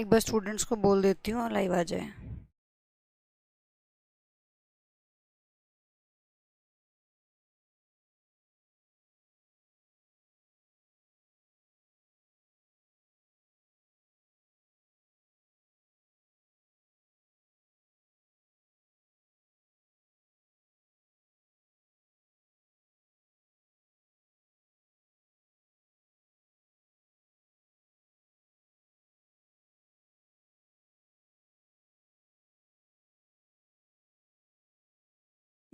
एक बार स्टूडेंट्स को बोल देती हूँ लाइव आ जाए।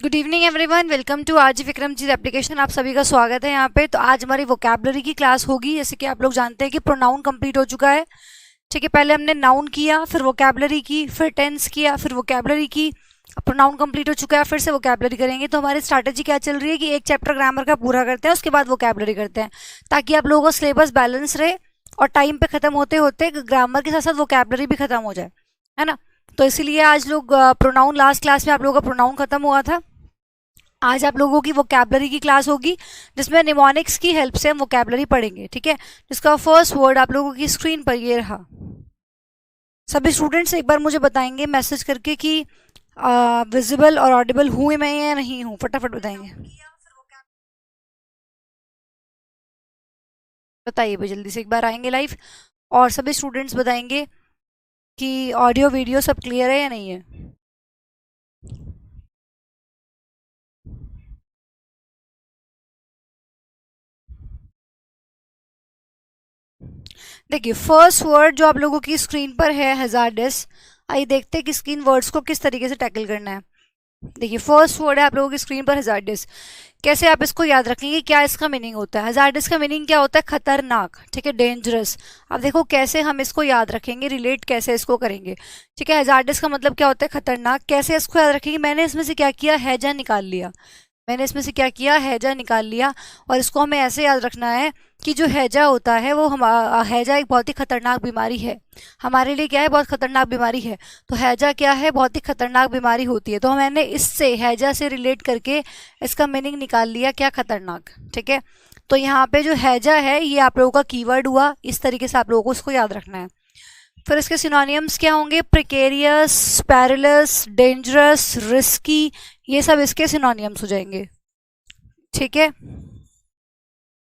Good evening everyone, welcome to RG Vikramjit application. आप सभी का स्वागत है यहाँ पे। तो आज हमारी वोकैबलरी की क्लास होगी। जैसे कि आप लोग जानते हैं कि प्रोनाउन कंप्लीट हो चुका है। ठीक है, पहले हमने नाउन किया, फिर वोकैबलरी की, फिर टेंस किया, फिर वोकैबलरी की। प्रोनाउन कंप्लीट हो चुका है, फिर से वोकैबलरी करेंगे। तो हमारी स्ट्रैटेजी क्या चल रही है कि एक चैप्टर ग्रामर का पूरा करते हैं, उसके बाद वोकैबलरी करते हैं, ताकि आप लोगों का सिलेबस बैलेंस रहे और टाइम पे खत्म होते होते ग्रामर के साथ साथ वोकैबलरी भी खत्म हो जाए, है ना। तो इसीलिए आज लोग प्रोनाउन, लास्ट क्लास में आप लोगों का प्रोनाउन खत्म हुआ था। आज आप लोगों की वोकैबलरी की क्लास होगी, जिसमें निमोनिक्स की हेल्प से हम वोकैबलरी पढ़ेंगे। ठीक है, जिसका फर्स्ट वर्ड आप लोगों की स्क्रीन पर ये रहा। सभी स्टूडेंट्स एक बार मुझे बताएंगे मैसेज करके कि विजिबल और ऑडिबल हूँ मैं या नहीं हूँ, फटाफट बताएंगे। बताइए भाई, जल्दी से एक बार आएंगे लाइव। और सभी स्टूडेंट्स बताएंगे कि ऑडियो वीडियो सब क्लियर है या नहीं है। देखिए, फर्स्ट वर्ड जो आप लोगों की स्क्रीन पर है, हैजार्डस। आइए देखते हैं कि स्क्रीन वर्ड्स को किस तरीके से टैकल करना है। देखिए, फर्स्ट वर्ड है आप लोगों की स्क्रीन पर, हैजार्डस। कैसे आप इसको याद रखेंगे, क्या इसका मीनिंग होता है। हैजार्डस का मीनिंग क्या होता है? खतरनाक। ठीक है, डेंजरस। अब देखो कैसे हम इसको याद रखेंगे, रिलेट कैसे इसको करेंगे। ठीक है, हैजार्डस का मतलब क्या होता है? खतरनाक। कैसे इसको याद रखेंगे? मैंने इसमें से क्या किया, हैजा निकाल लिया। मैंने इसमें से क्या किया, हैजा निकाल लिया। और इसको हमें ऐसे याद रखना है कि जो हैजा होता है वो हैजा एक बहुत ही खतरनाक बीमारी है। हमारे लिए क्या है, बहुत खतरनाक बीमारी है। तो हैजा क्या है, बहुत ही खतरनाक बीमारी होती है। तो मैंने इससे, हैजा से रिलेट करके इसका मीनिंग निकाल लिया, क्या, खतरनाक। ठीक है, तो यहाँ पे जो हैजा है ये आप लोगों का कीवर्ड हुआ। इस तरीके से आप लोगों को इसको याद रखना है। फिर इसके सिनोनियम्स क्या होंगे? प्रिकेरियस, पैरेलस, डेंजरस, रिस्की, ये सब इसके सिनोनियम्स हो जाएंगे। ठीक है,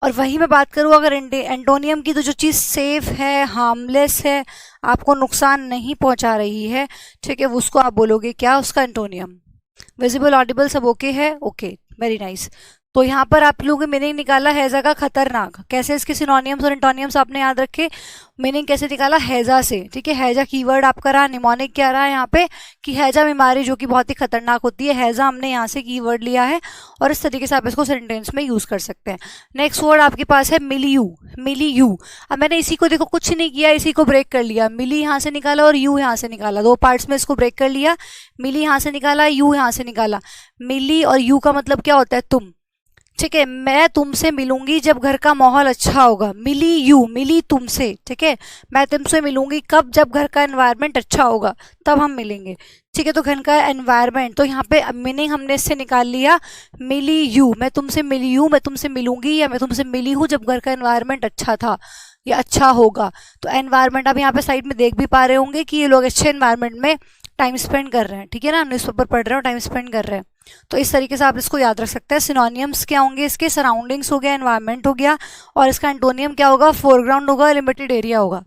और वही मैं बात करूँ अगर एंटोनियम की, तो जो चीज़ सेफ है, हार्मलेस है, आपको नुकसान नहीं पहुंचा रही है, ठीक है, उसको आप बोलोगे क्या, उसका एंटोनियम। विजिबल, ऑडिबल सब ओके है? Okay, very nice. तो यहाँ पर आप लोगों ने मीनिंग निकाला हैजा का, खतरनाक। कैसे इसके सिनोनियम्स और एंटोनियम्स आपने याद रखे। मीनिंग कैसे निकाला, हैजा से। ठीक है, हैजा कीवर्ड आपका रहा। निमोनिक क्या रहा यहाँ पे कि हैजा बीमारी जो कि बहुत ही खतरनाक होती है, हैजा हमने यहाँ से कीवर्ड लिया है। और इस तरीके से आप इसको सेंटेंस में यूज कर सकते हैं। नेक्स्ट वर्ड आपके पास है मिलियू। मिलियू, अब मैंने इसी को देखो कुछ नहीं किया, इसी को ब्रेक कर लिया। मिली यहाँ से निकाला और यू यहाँ से निकाला, दो पार्ट्स में इसको ब्रेक कर लिया। मिली यहाँ से निकाला, यू यहाँ से निकाला। मिली और यू का मतलब क्या होता है, तुम। ठीक है, मैं तुमसे मिलूंगी जब घर का माहौल अच्छा होगा। मिली यू, मिली तुमसे। ठीक है, मैं तुमसे मिलूंगी कब, जब घर का एनवायरनमेंट अच्छा होगा, तब हम मिलेंगे। ठीक है, तो घर का एनवायरनमेंट, तो यहाँ पे मीनिंग हमने इससे निकाल लिया, मिली यू, मैं तुमसे मिली हूँ, मैं तुमसे मिलूंगी या मैं तुमसे मिली हूँ जब घर का एनवायरनमेंट अच्छा था या अच्छा होगा। तो एनवायरनमेंट आप यहाँ पे साइड में देख भी पा रहे होंगे कि ये लोग अच्छे एनवायरनमेंट में टाइम स्पेंड कर रहे हैं। ठीक है ना, न्यूज़पेपर पढ़ रहे हो, टाइम स्पेंड कर रहे हैं। तो इस तरीके से आप इसको याद रख सकते हैं। सिनोनियम्स क्या होंगे इसके? सराउंडिंग्स हो गया, एनवायरनमेंट हो गया, और इसका एंटोनियम क्या होगा? फोरग्राउंड होगा, लिमिटेड एरिया होगा।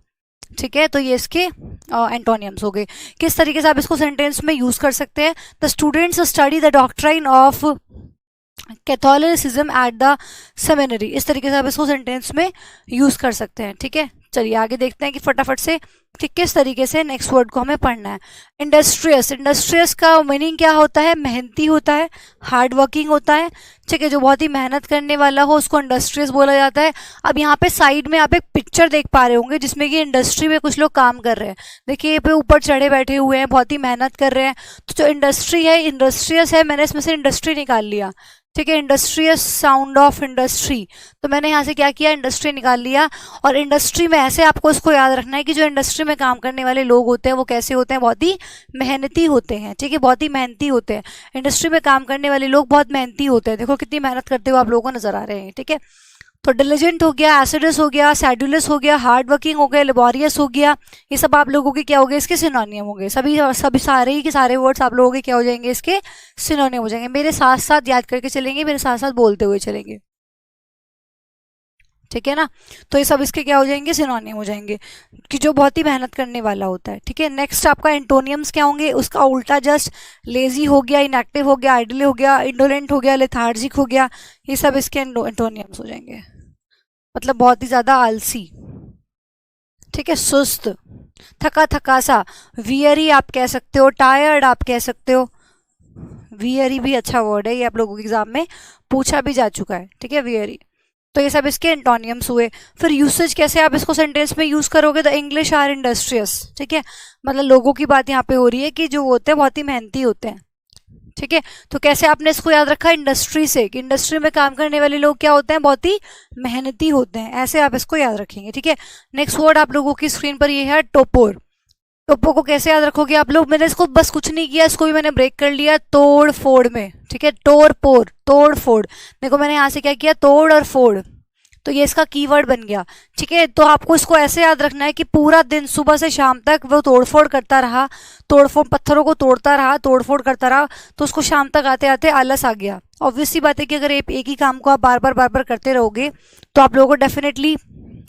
ठीक है, तो ये इसके एंटोनियम्स हो गए। किस तरीके से आप इसको सेंटेंस में यूज कर सकते हैं? The students study the doctrine of Catholicism at the seminary. इस तरीके से आप इसको सेंटेंस में यूज कर सकते हैं। ठीक है, चलिए आगे देखते हैं कि फटाफट से कि किस तरीके से नेक्स्ट वर्ड को हमें पढ़ना है। इंडस्ट्रियस, इंडस्ट्रियस का मीनिंग क्या होता है? मेहनती होता है, हार्ड वर्किंग होता है। ठीक है, जो बहुत ही मेहनत करने वाला हो उसको इंडस्ट्रियस बोला जाता है। अब यहाँ पे साइड में आप एक पिक्चर देख पा रहे होंगे जिसमें कि इंडस्ट्री में कुछ लोग काम कर रहे हैं। देखिए, ये पे ऊपर चढ़े बैठे हुए हैं, बहुत ही मेहनत कर रहे हैं। तो जो इंडस्ट्री है, इंडस्ट्रियस है, मैंने इसमें से इंडस्ट्री निकाल लिया। ठीक है, इंडस्ट्रियस, साउंड ऑफ इंडस्ट्री, तो मैंने यहाँ से क्या किया, इंडस्ट्री निकाल लिया। और इंडस्ट्री में ऐसे आपको इसको याद रखना है कि जो इंडस्ट्री में काम करने वाले लोग होते हैं वो कैसे होते हैं? बहुत ही मेहनती होते हैं। ठीक है, बहुत ही मेहनती होते हैं। इंडस्ट्री में काम करने वाले लोग बहुत मेहनती होते हैं। देखो कितनी मेहनत करते हुए आप लोगों को नजर आ रहे हैं। ठीक है, तो डिलिजेंट हो गया, एसिडस हो गया, सैडुलस हो गया, हार्ड वर्किंग हो गया, लेबोरियस हो गया, ये सब आप लोगों के क्या हो गए, इसके सिनोनियम हो गए। सभी सभी सारे ही के सारे वर्ड्स आप लोगों के क्या हो जाएंगे, इसके सिनोनियम हो जाएंगे। मेरे साथ साथ याद करके चलेंगे, मेरे साथ साथ बोलते हुए चलेंगे, ठीक है ना। तो ये सब इसके क्या हो जाएंगे, सिनोनियम हो जाएंगे, कि जो बहुत ही मेहनत करने वाला होता है, ठीक है। नेक्स्ट आपका एंटोनियम्स क्या होंगे, उसका उल्टा जस्ट लेजी हो गया, इनएक्टिव हो गया, आइडल हो गया, इंडोलेंट हो गया, लेथार्जिक हो गया, ये सब इसके एंटोनियम्स हो जाएंगे। मतलब बहुत ही ज्यादा आलसी, ठीक है, सुस्त, थका थका सा, वियरी आप कह सकते हो, टायर्ड आप कह सकते हो। वियरी भी अच्छा वर्ड है, ये आप लोगों के एग्जाम में पूछा भी जा चुका है, ठीक है, वियरी। तो ये सब इसके एंटोनियम्स हुए। फिर यूसेज कैसे आप इसको सेंटेंस में यूज करोगे, द इंग्लिश आर इंडस्ट्रियस, ठीक है, मतलब लोगों की बात यहाँ पे हो रही है कि जो होते हैं बहुत ही मेहनती होते हैं, ठीक है। तो कैसे आपने इसको याद रखा, इंडस्ट्री से, कि इंडस्ट्री में काम करने वाले लोग क्या होते हैं, बहुत ही मेहनती होते हैं, ऐसे आप इसको याद रखेंगे, ठीक है। नेक्स्ट वर्ड आप लोगों की स्क्रीन पर ये है टोपोर। टोपो को कैसे याद रखोगे आप लोग, मैंने इसको बस कुछ नहीं किया, इसको भी मैंने ब्रेक कर लिया तोड़ फोड़ में, ठीक है, तोड़ फोड़, तोड़ फोड़, देखो मैंने यहाँ से क्या किया, तोड़ और फोड़, तो ये इसका कीवर्ड बन गया, ठीक है। तो आपको इसको ऐसे याद रखना है कि पूरा दिन सुबह से शाम तक वो तोड़फोड़ करता रहा, तोड़फोड़ पत्थरों को तोड़ता रहा, तोड़फोड़ करता रहा, तो उसको शाम तक आते आते आलस आ गया। ऑब्वियस सी बात है कि अगर एक ही काम को आप बार बार करते रहोगे तो आप लोगों को डेफिनेटली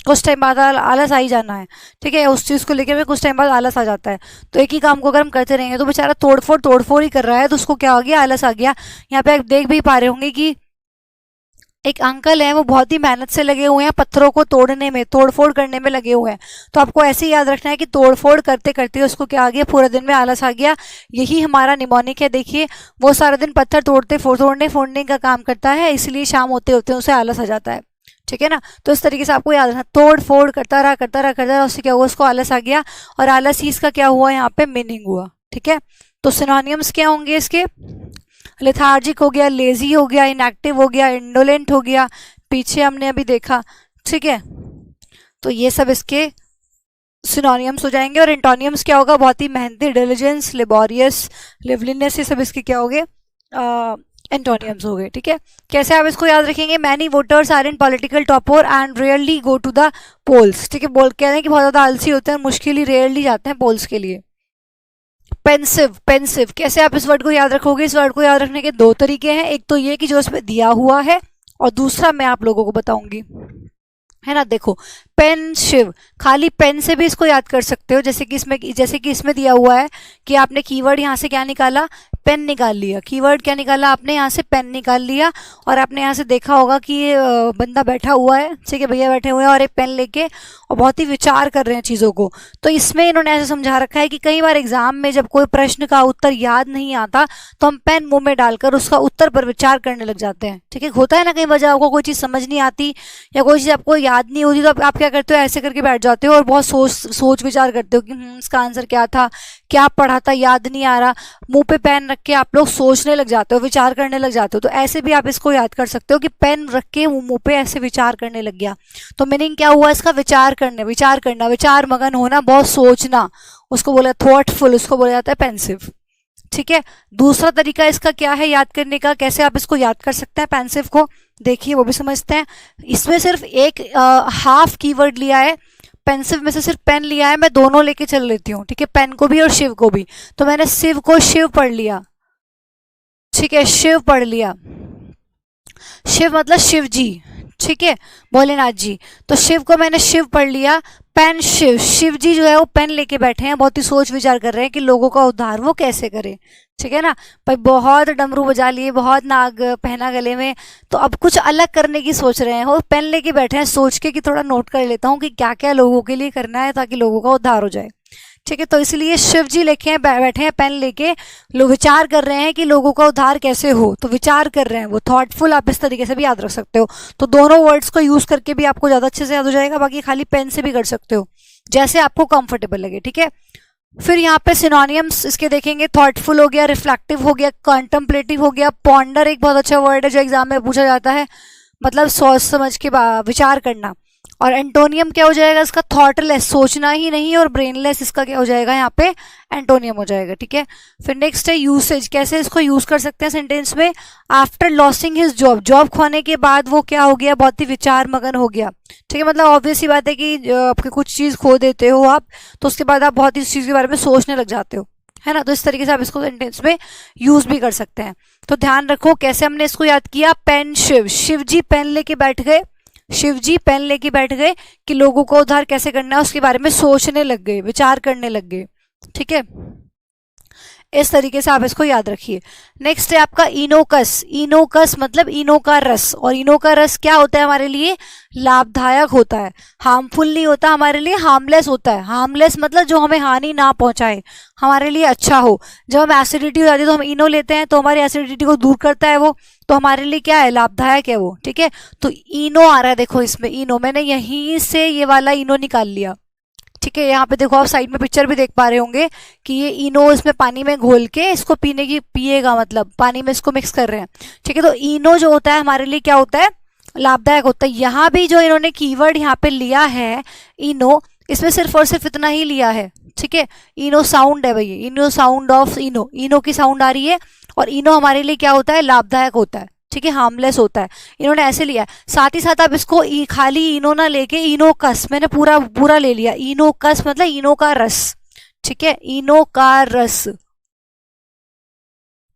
कुछ टाइम बाद आलस आ ही जाना है, ठीक है, उस चीज़ को लेकर में कुछ टाइम बाद आलस आ जाता है। तो एक ही काम को अगर हम करते रहेंगे तो बेचारा तोड़फोड़ ही कर रहा है, तो उसको क्या हो गया, आलस आ गया। यहाँ पे आप देख भी पा रहे होंगे कि एक अंकल है, वो बहुत ही मेहनत से लगे हुए हैं, पत्थरों को तोड़ने में, तोड़फोड़ करने में लगे हुए हैं। तो आपको ऐसे ही याद रखना है कि तोड़फोड़ करते करते उसको क्या आ गया, पूरा दिन में आलस आ गया। यही हमारा निमोनिक है, देखिए वो सारा दिन पत्थर तोड़ने फोड़ने का काम करता है, इसलिए शाम होते होते उसे आलस आ जाता है, ठीक है ना। तो इस तरीके से आपको याद रखना, तोड़ फोड़ करता रहा, उससे क्या हुआ, उसको आलस आ गया, और आलस ही इसका क्या हुआ, यहाँ पे मीनिंग हुआ, ठीक है। तो सिनोनियम्स क्या होंगे इसके, लेथार्जिक हो गया, लेजी हो गया, इनएक्टिव हो गया, इंडोलेंट हो गया, पीछे हमने अभी देखा, ठीक है। तो ये सब इसके सिनोनियम्स हो जाएंगे। और एंटोनियम्स क्या होगा, बहुत ही मेहनती, डिलिजेंस, लेबोरियस, लिवलीनेस, ये सब इसके क्या हो गए, एंटोनियम्स हो गए, ठीक है। कैसे आप इसको याद रखेंगे, many voters are in political torpor and rarely go to the polls, ठीक है, बोल कह रहे हैं कि बहुत ज्यादा आलसी होते हैं, मुश्किल ही रेयरली जाते हैं पोल्स के लिए। पेंसिव, पेंसिव कैसे आप इस वर्ड को याद रखोगे, इस वर्ड को याद रखने के दो तरीके हैं, एक तो ये कि जो इसमें दिया हुआ है, और दूसरा मैं आप लोगों को बताऊंगी, है ना। देखो पेन शिव, खाली पेन से भी इसको याद कर सकते हो, जैसे कि इसमें दिया हुआ है कि आपने कीवर्ड यहाँ से क्या निकाला, पेन निकाल लिया, कीवर्ड क्या निकाला आपने, यहाँ से पेन निकाल लिया, और आपने यहाँ से देखा होगा कि ये बंदा बैठा हुआ है, ठीक है, भैया बैठे हुए हैं और एक पेन लेके, और बहुत ही विचार कर रहे हैं चीज़ों को। तो इसमें इन्होंने ऐसे समझा रखा है कि कई बार एग्जाम में जब कोई प्रश्न का उत्तर याद नहीं आता तो हम पेन मुंह में डालकर उसका उत्तर पर विचार करने लग जाते हैं, ठीक है। होता है ना, कई बार आपको कोई चीज़ समझ नहीं आती या कोई चीज़ आपको याद नहीं होती, तो आप क्या करते हो, ऐसे करके बैठ जाते हो और बहुत सोच विचार करते हो कि इसका आंसर क्या था, क्या पढ़ा था, याद नहीं आ रहा, मुंह पे पेन रख के आप लोग सोचने लग जाते हो, विचार करने लग जाते हो। तो ऐसे भी आप इसको याद कर सकते हो कि पेन रख के मुंह पे ऐसे विचार करने लग गया, तो मीनिंग क्या हुआ इसका, विचार करना, विचार मगन होना, बहुत सोचना, उसको बोला थॉटफुल, उसको बोला जाता है पेंसिव, ठीक है। दूसरा तरीका इसका क्या है याद करने का, कैसे आप इसको याद कर सकते हैं पेंसिव को, देखिए वो भी समझते हैं। इसमें सिर्फ एक हाफ कीवर्ड लिया है, पेंसिव में से सिर्फ पेन लिया है, मैं दोनों लेके चल लेती हूँ, ठीक है, पेन को भी और शिव को भी। तो मैंने शिव को शिव पढ़ लिया, ठीक है, शिव पढ़ लिया, शिव मतलब शिव जी, ठीक है, भोलेनाथ जी, तो शिव को मैंने शिव पढ़ लिया, पेन शिव, शिव जी जो है वो पेन लेके बैठे हैं, बहुत ही सोच विचार कर रहे हैं कि लोगों का उद्धार वो कैसे करें, ठीक है ना भाई, बहुत डमरू बजा लिए, बहुत नाग पहना गले में, तो अब कुछ अलग करने की सोच रहे हैं, वो पेन लेके बैठे हैं, सोच के कि थोड़ा नोट कर लेता हूँ कि क्या क्या लोगों के लिए करना है ताकि लोगों का उद्धार हो जाए, ठीक है। तो इसलिए शिव जी लेके बैठे हैं पेन लेके, लोग विचार कर रहे हैं कि लोगों का उद्धार कैसे हो, तो विचार कर रहे हैं वो, थॉटफुल आप इस तरीके से भी याद रख सकते हो। तो दोनों वर्ड्स को यूज करके भी आपको ज्यादा अच्छे से याद हो जाएगा, बाकी खाली पेन से भी कर सकते हो, जैसे आपको कंफर्टेबल लगे, ठीक है। फिर यहाँ पे सिनोनियम्स इसके देखेंगे, थॉटफुल हो गया, रिफ्लेक्टिव हो गया, कॉन्टम्पलेटिव हो गया, पॉन्डर एक बहुत अच्छा वर्ड है जो एग्जाम में पूछा जाता है, मतलब सोच समझ के विचार करना, और एंटोनियम क्या हो जाएगा इसका, थॉटलेस, सोचना ही नहीं, और ब्रेनलेस इसका क्या हो जाएगा यहाँ पे, एंटोनियम हो जाएगा। ठीक है, फिर नेक्स्ट है यूसेज, कैसे इसको यूज कर सकते हैं सेंटेंस में। After losing his job, job खोने के बाद वो क्या हो गया, बहुत ही विचार मगन हो गया। ठीक है, मतलब ऑब्वियस ही बात है कि आपकी कुछ चीज खो देते हो आप, तो उसके बाद आप बहुत ही इस चीज के बारे में सोचने लग जाते हो, है ना। तो इस तरीके से आप इसको सेंटेंस में यूज भी कर सकते हैं। तो ध्यान रखो कैसे हमने इसको याद किया। पेन शिव, शिव जी पेन लेके बैठ गए, शिव जी पेन लेके बैठ गए कि लोगों को उद्धार कैसे करना है उसके बारे में सोचने लग गए, विचार करने लग गए। ठीक है, इस तरीके से आप इसको याद रखिए। नेक्स्ट है आपका इनोकस, इनोकस मतलब इनो का रस, और इनो का रस क्या होता है हमारे लिए, लाभदायक होता है, हार्मफुल नहीं होता हमारे लिए, हार्मलेस होता है। हार्मलेस मतलब जो हमें हानि ना पहुंचाए, हमारे लिए अच्छा हो। जब हम एसिडिटी हो जाती है तो हम इनो लेते हैं, तो हमारी एसिडिटी को दूर करता है वो, तो हमारे लिए क्या है, लाभदायक है वो। ठीक है, तो इनो आ रहा है, देखो इसमें इनो, मैंने यहीं से ये वाला इनो निकाल लिया। ठीक है, यहाँ पे देखो आप साइड में पिक्चर भी देख पा रहे होंगे कि ये इनो इसमें पानी में घोल के इसको पीने की, पिएगा मतलब पानी में इसको मिक्स कर रहे हैं। ठीक है, तो इनो जो होता है हमारे लिए क्या होता है, लाभदायक होता है। यहाँ भी जो इन्होंने कीवर्ड यहाँ पे लिया है इनो, इसमें सिर्फ और सिर्फ इतना ही लिया है। ठीक है, इनो साउंड है भैया, इनो साउंड ऑफ इनो, इनो की साउंड आ रही है, और इनो हमारे लिए क्या होता है, लाभदायक होता है। ठीक है, हार्मलेस होता है, इन्होंने ऐसे लिया है। साथ ही साथ आप इसको खाली इनो ना लेके इनोकस, मैंने पूरा पूरा ले लिया, इनोकस मतलब इनो का रस। ठीक है, इनो का रस,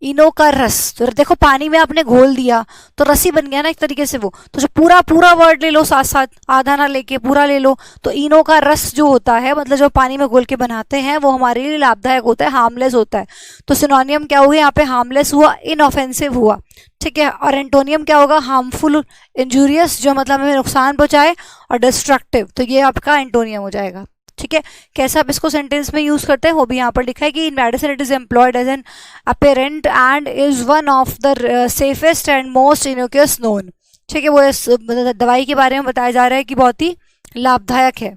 इनो का रस, तो देखो पानी में आपने घोल दिया तो रस ही बन गया ना एक तरीके से वो। तो जो पूरा पूरा वर्ड ले लो साथ साथ, आधा ना लेके पूरा ले लो। तो इनो का रस जो होता है मतलब जो पानी में घोल के बनाते हैं वो हमारे लिए लाभदायक होता है, हार्मलेस होता है। तो सिनोनियम क्या हुआ यहाँ पे, हार्मलेस हुआ, इनऑफेंसिव हुआ। ठीक है, और एंटोनियम क्या होगा, हार्मफुल, इंजूरियस जो मतलब हमें नुकसान पहुंचाए, और डिस्ट्रक्टिव, तो ये आपका एंटोनियम हो जाएगा। ठीक है, कैसे आप इसको सेंटेंस में यूज करते हैं वो भी यहाँ पर लिखा है कि in medicine it is employed as an aperient and is one of the safest and most innocuous known. ठीक है, वो इस दवाई के बारे में बताया जा रहा है कि बहुत ही लाभदायक है।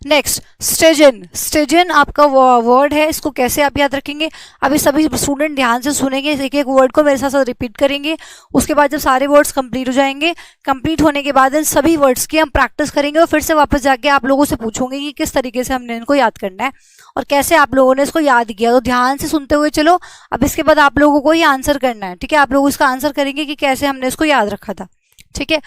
नेक्स्ट स्टेजन, स्टेजन आपका वर्ड है, इसको कैसे आप याद रखेंगे। अभी सभी स्टूडेंट ध्यान से सुनेंगे, एक एक वर्ड को मेरे साथ साथ रिपीट करेंगे। उसके बाद जब सारे वर्ड्स कंप्लीट हो जाएंगे, कंप्लीट होने के बाद इन सभी वर्ड्स की हम प्रैक्टिस करेंगे, और फिर से वापस जाके आप लोगों से पूछूंगे कि किस तरीके से हमने इनको याद करना है और कैसे आप लोगों ने इसको याद किया। तो ध्यान से सुनते हुए चलो। अब इसके बाद आप लोगों को ही आंसर करना है। ठीक है, आप लोग इसका आंसर करेंगे कि कैसे हमने इसको याद रखा था। ठीक है,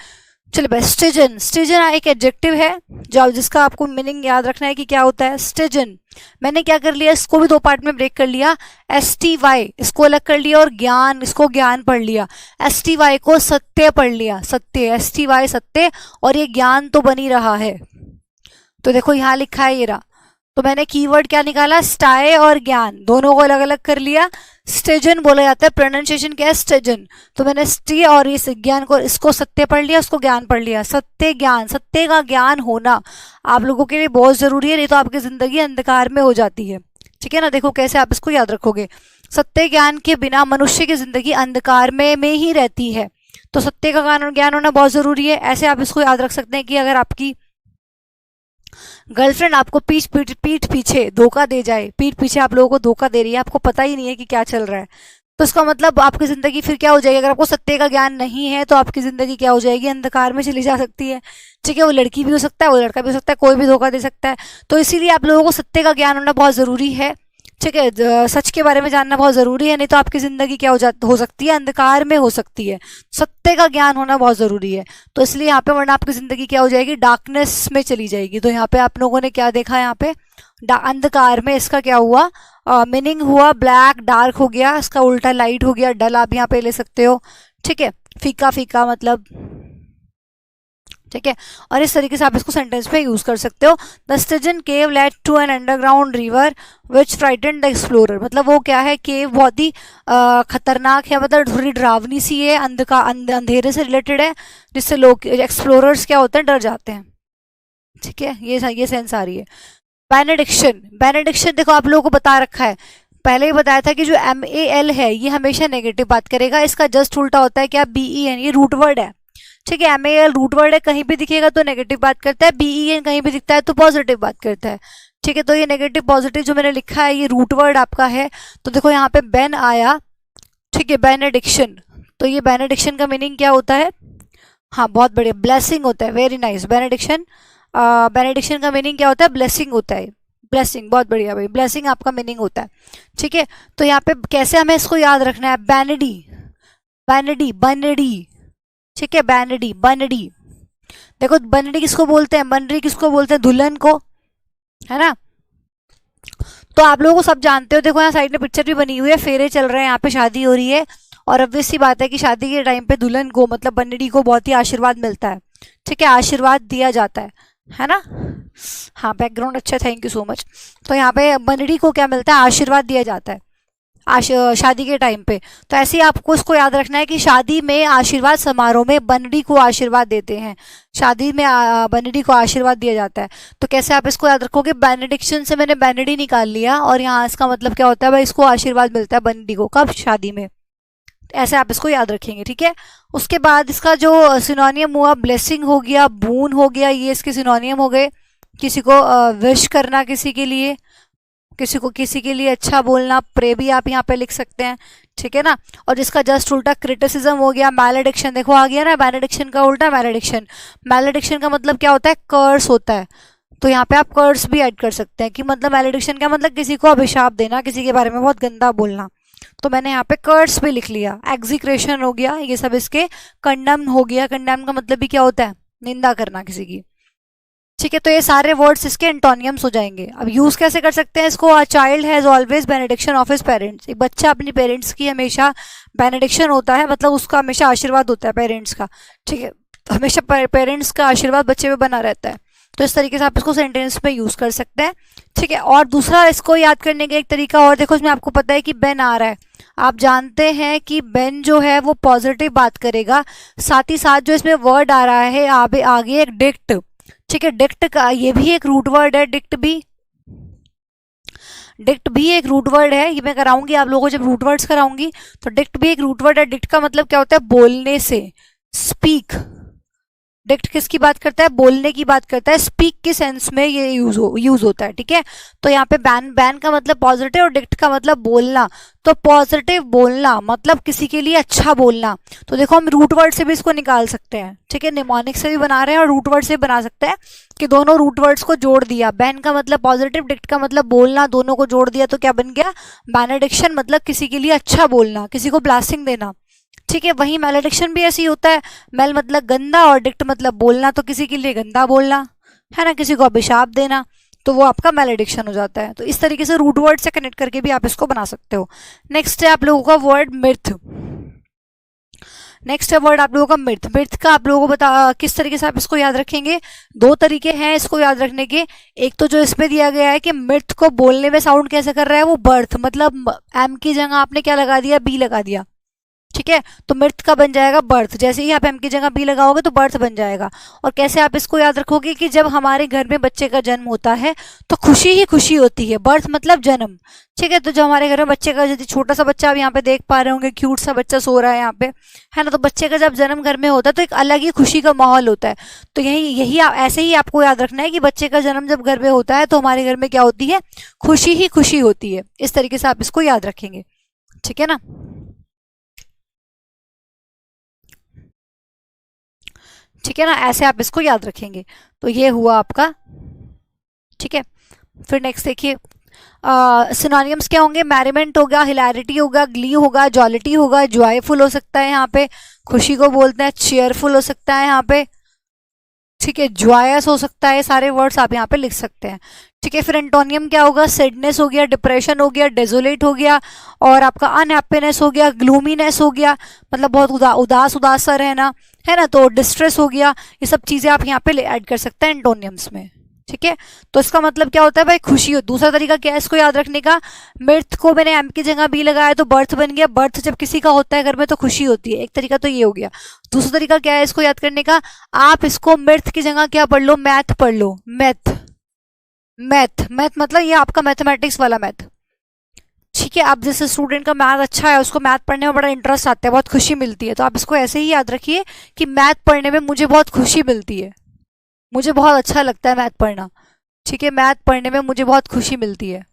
चलिए भाई, स्टेजन, स्टेजन एक एडजेक्टिव है जो जिसका आपको मीनिंग याद रखना है कि क्या होता है स्टेजन। मैंने क्या कर लिया, इसको भी दो पार्ट में ब्रेक कर लिया। STY इसको अलग कर लिया, और ज्ञान, इसको ज्ञान पढ़ लिया। STY को सत्य पढ़ लिया, सत्य, STY सत्य, और ये ज्ञान तो बनी रहा है। तो देखो यहाँ लिखा है ये रहा, तो मैंने कीवर्ड क्या निकाला, स्टाई और ज्ञान, दोनों को अलग अलग कर लिया। स्टेजन बोला जाता है, प्रोनाउंसिएशन क्या है, स्टेजन। तो मैंने स्टी और इस ज्ञान को, इसको सत्य पढ़ लिया, उसको ज्ञान पढ़ लिया। सत्य ज्ञान, सत्य का ज्ञान होना आप लोगों के लिए बहुत जरूरी है, नहीं तो आपकी जिंदगी अंधकार में हो जाती है। ठीक है ना, देखो कैसे आप इसको याद रखोगे। सत्य ज्ञान के बिना मनुष्य की जिंदगी अंधकार में ही रहती है, तो सत्य का ज्ञान होना बहुत जरूरी है। ऐसे आप इसको याद रख सकते हैं कि अगर आपकी गर्लफ्रेंड आपको पीठ पीछे धोखा दे जाए, पीठ पीछे आप लोगों को धोखा दे रही है, आपको पता ही नहीं है कि क्या चल रहा है, तो इसका मतलब आपकी जिंदगी फिर क्या हो जाएगी। अगर आपको सत्य का ज्ञान नहीं है तो आपकी जिंदगी क्या हो जाएगी, अंधकार में चली जा सकती है। ठीक है, वो लड़की भी हो सकता है, वो लड़का भी हो सकता है, कोई भी धोखा दे सकता है। तो इसीलिए आप लोगों को सत्य का ज्ञान होना बहुत जरूरी है। ठीक है, सच के बारे में जानना बहुत जरूरी है, नहीं तो आपकी जिंदगी क्या हो सकती है, अंधकार में हो सकती है। सत्य का ज्ञान होना बहुत जरूरी है, तो इसलिए यहाँ पे, वरना आपकी जिंदगी क्या हो जाएगी, डार्कनेस में चली जाएगी। तो यहाँ पे आप लोगों ने क्या देखा, यहाँ पे अंधकार में, इसका क्या हुआ, मीनिंग हुआ ब्लैक, डार्क हो गया, इसका उल्टा लाइट हो गया, डल आप यहाँ पे ले सकते हो। ठीक है, फीका फीका मतलब। ठीक है, और इस तरीके से आप इसको सेंटेंस में यूज कर सकते हो। The Stygian cave led to an underground river which frightened the explorer, मतलब वो क्या है, केव बहुत ही खतरनाक है, मतलब थोड़ी डरावनी सी है, अंधेरे से रिलेटेड है, जिससे लोग एक्सप्लोरर्स क्या होते हैं, डर जाते हैं। ठीक है, ये सेंस आ रही है। बेनेडिक्शन, बेनेडिक्शन देखो आप लोगों को बता रखा है, पहले ही बताया था कि जो MAL है ये हमेशा नेगेटिव बात करेगा, इसका जस्ट उल्टा होता है क्या, BEN, ये रूट वर्ड है। ठीक है, MAL रूट वर्ड है, कहीं भी दिखेगा तो नेगेटिव बात करता है, BEN कहीं भी दिखता है तो पॉजिटिव बात करता है। ठीक है, तो ये नेगेटिव पॉजिटिव जो मैंने लिखा है ये रूट वर्ड आपका है। तो देखो यहाँ पे बेन आया, ठीक है, बेनेडिक्शन, तो ये बेनेडिक्शन का मीनिंग क्या होता है, हाँ बहुत बढ़िया, ब्लेसिंग होता है, वेरी नाइस। बेनेडिक्शन, बेनेडिक्शन का मीनिंग क्या होता है? ब्लेसिंग होता है। ब्लेसिंग, बहुत बढ़िया भाई, ब्लेसिंग आपका मीनिंग होता है। ठीक है, तो यहाँ पे कैसे हमें इसको याद रखना है? बैनडी, बैनडी, बनडी। ठीक है, बैनडी, बनडी। देखो बनडी किसको बोलते हैं? बनडी किसको बोलते हैं? दुल्हन को, है ना। तो आप लोगों को सब जानते हो, देखो यहाँ साइड में पिक्चर भी बनी हुई है, फेरे चल रहे हैं, यहाँ पे शादी हो रही है। और ऑब्वियस सी बात है कि शादी के टाइम पे दुल्हन को मतलब बनडी को बहुत ही आशीर्वाद मिलता है। ठीक है, आशीर्वाद दिया जाता है ना। हाँ बैकग्राउंड अच्छा, थैंक यू सो मच। तो यहाँ पे बनडी को क्या मिलता है? आशीर्वाद दिया जाता है शादी के टाइम पे। तो ऐसे ही आपको इसको याद रखना है कि शादी में आशीर्वाद समारोह में बनडी को आशीर्वाद देते हैं। शादी में बनडी को आशीर्वाद दिया जाता है। तो कैसे आप इसको याद रखोगे? बेनेडिक्शन से मैंने बनडी निकाल लिया और यहाँ इसका मतलब क्या होता है भाई? इसको आशीर्वाद मिलता है बनडी को, कब? शादी में। ऐसे आप इसको याद रखेंगे, ठीक है। उसके बाद इसका जो सिनोनियम हुआ, ब्लेसिंग हो गया, बून हो गया, ये इसके सिनोनियम हो गए। किसी को विश करना, किसी के लिए, किसी के लिए अच्छा बोलना, प्रे भी आप यहाँ पे लिख सकते हैं। ठीक है ना। और इसका जस्ट उल्टा क्रिटिसिज्म हो गया, मैलेडिक्शन। देखो आ गया ना, मैलेडिक्शन का उल्टा मैलेडिक्शन। मैलेडिक्शन का मतलब क्या होता है? कर्स होता है। तो यहाँ पे आप कर्स भी ऐड कर सकते हैं कि मतलब मैलेडिक्शन का मतलब किसी को अभिशाप देना, किसी के बारे में बहुत गंदा बोलना। तो मैंने यहाँ पे कर्स भी लिख लिया। एग्जीक्रेशन हो गया, ये सब इसके। कंडम हो गया, कंडम का मतलब भी क्या होता है? निंदा करना किसी की। ठीक है, तो ये सारे वर्ड्स इसके एंटोनियम्स हो जाएंगे। अब यूज कैसे कर सकते हैं इसको? A child has always benediction of his parents. एक बच्चा अपनी पेरेंट्स की हमेशा बेनेडिक्शन होता है, मतलब उसका हमेशा आशीर्वाद होता है पेरेंट्स का। ठीक है, हमेशा पेरेंट्स का आशीर्वाद बच्चे पे बना रहता है। तो इस तरीके से आप इसको सेंटेंस में यूज कर सकते हैं। ठीक है, और दूसरा इसको याद करने का एक तरीका और देखो, इसमें आपको पता है कि बेन आ रहा है। आप जानते हैं कि बेन जो है वो पॉजिटिव बात करेगा। साथ ही साथ जो इसमें वर्ड आ रहा है आगे एक डिक्ट। ठीक है, डिक्ट का ये भी एक रूट वर्ड है, डिक्ट भी। डिक्ट भी एक रूट वर्ड है, ये मैं कराऊंगी आप लोगों को जब रूट वर्ड्स कराऊंगी। तो डिक्ट भी एक रूट वर्ड है। डिक्ट का मतलब क्या होता है? बोलने से, स्पीक। डिक्ट किसकी बात करता है? बोलने की बात करता है। स्पीक के सेंस में ये यूज होता है। ठीक है, तो यहाँ पे बैन, बैन का मतलब पॉजिटिव और डिक्ट का मतलब बोलना। तो पॉजिटिव बोलना मतलब किसी के लिए अच्छा बोलना। तो देखो हम रूट वर्ड से भी इसको निकाल सकते हैं। ठीक है, निमोनिक से भी बना रहे हैं और रूट वर्ड से भी बना सकते हैं कि दोनों रूट वर्ड्स को जोड़ दिया। बैन का मतलब पॉजिटिव, डिक्ट का मतलब बोलना, दोनों को जोड़ दिया तो क्या बन गया? बेनेडिक्शन, मतलब किसी के लिए अच्छा बोलना, किसी को ब्लेसिंग देना। ठीक है, वही मैलेडिक्शन भी ऐसी होता है। मेल मतलब गंदा और डिक्ट मतलब बोलना, तो किसी के लिए गंदा बोलना, है ना, किसी को अभिशाप देना, तो वो आपका मैलेडिक्शन हो जाता है। तो इस तरीके से रूट वर्ड से कनेक्ट करके भी आप इसको बना सकते हो। नेक्स्ट है आप लोगों का वर्ड मिथ। नेक्स्ट है वर्ड आप लोगों का मिथ। मिथ का आप लोगों को बता किस तरीके से आप इसको याद रखेंगे? दो तरीके हैं इसको याद रखने के। एक तो जो इसमें दिया गया है कि मिथ को बोलने में साउंड कैसे कर रहा है? वो बर्थ, मतलब एम की जगह आपने क्या लगा दिया? बी लगा दिया। ठीक है, तो मृत का बन जाएगा बर्थ। जैसे ही आप एम की जगह बी लगाओगे तो बर्थ बन जाएगा। और कैसे आप इसको याद रखोगे कि जब हमारे घर में बच्चे का जन्म होता है तो खुशी ही खुशी होती है। बर्थ मतलब जन्म। ठीक है, तो जो हमारे घर में बच्चे का, यदि छोटा सा बच्चा आप यहाँ पे देख पा रहे होंगे, क्यूट सा बच्चा सो रहा है यहाँ पे, है ना, तो बच्चे का जब जन्म घर में होता है तो एक अलग ही खुशी का माहौल होता है। तो ऐसे ही आपको याद रखना है कि बच्चे का जन्म जब घर में होता है तो हमारे घर में क्या होती है? खुशी ही खुशी होती है। इस तरीके से आप इसको याद रखेंगे। ठीक है ना। ठीक है ना, ऐसे आप इसको याद रखेंगे। तो ये हुआ आपका। ठीक है, फिर नेक्स्ट देखिए, सिनोनिम्स क्या होंगे? मैरिमेंट होगा, हिलैरिटी होगा, ग्ली होगा, जॉलिटी होगा, जॉयफुल हो सकता है यहाँ पे, खुशी को बोलते हैं, चेयरफुल हो सकता है यहाँ पे। ठीक है, जॉयस हो सकता है। सारे वर्ड्स आप यहाँ पे लिख सकते हैं। ठीक है, फिर एंटोनियम क्या होगा? सैडनेस हो गया, डिप्रेशन हो गया, डेजोलेट हो गया, और आपका अनहैप्पीनेस हो गया, ग्लूमीनेस हो गया, मतलब बहुत उदास उदास सा रहना, है ना, तो डिस्ट्रेस हो गया। ये सब चीजें आप यहाँ पे ऐड कर सकते हैं एंटोनियम्स में। ठीक है, तो इसका मतलब क्या होता है भाई? खुशी हो। दूसरा तरीका क्या है इसको याद रखने का? मृत को मैंने एम की जगह बी लगाया तो बर्थ बन गया। बर्थ जब किसी का होता है घर में तो खुशी होती है। एक तरीका तो ये हो गया। दूसरा तरीका क्या है इसको याद करने का? आप इसको मृत की जगह क्या पढ़ लो? मैथ पढ़ लो। मैथ, मैथ, मैथ मतलब ये आपका मैथमेटिक्स वाला मैथ। ठीक है, आप जैसे स्टूडेंट का मैथ अच्छा है, उसको मैथ पढ़ने में बड़ा इंटरेस्ट आता है, बहुत खुशी मिलती है, तो आप इसको ऐसे ही याद रखिए कि मैथ पढ़ने में मुझे बहुत खुशी मिलती है, मुझे बहुत अच्छा लगता है मैथ पढ़ना। ठीक है, मैथ पढ़ने में मुझे बहुत खुशी मिलती है।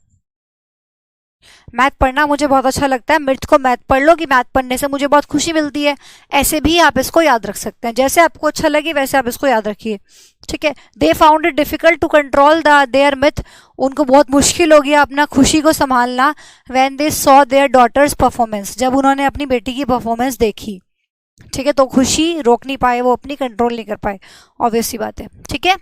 मैथ पढ़ना मुझे बहुत अच्छा लगता है, मिर्च को मैथ पढ़ लो कि मैथ पढ़ने से मुझे बहुत खुशी मिलती है, ऐसे भी आप इसको याद रख सकते हैं, जैसे आपको अच्छा लगे वैसे आप इसको याद रखिए। ठीक है। They found it difficult to control their mirth, उनको बहुत मुश्किल हो गया अपना खुशी को संभालना, when they saw their daughters performance, जब उन्होंने अपनी बेटी की परफॉर्मेंस देखी। ठीक है, तो खुशी रोक नहीं पाए वो, अपनी कंट्रोल नहीं कर पाए, ऑब्वियस सी बात है। ठीक है,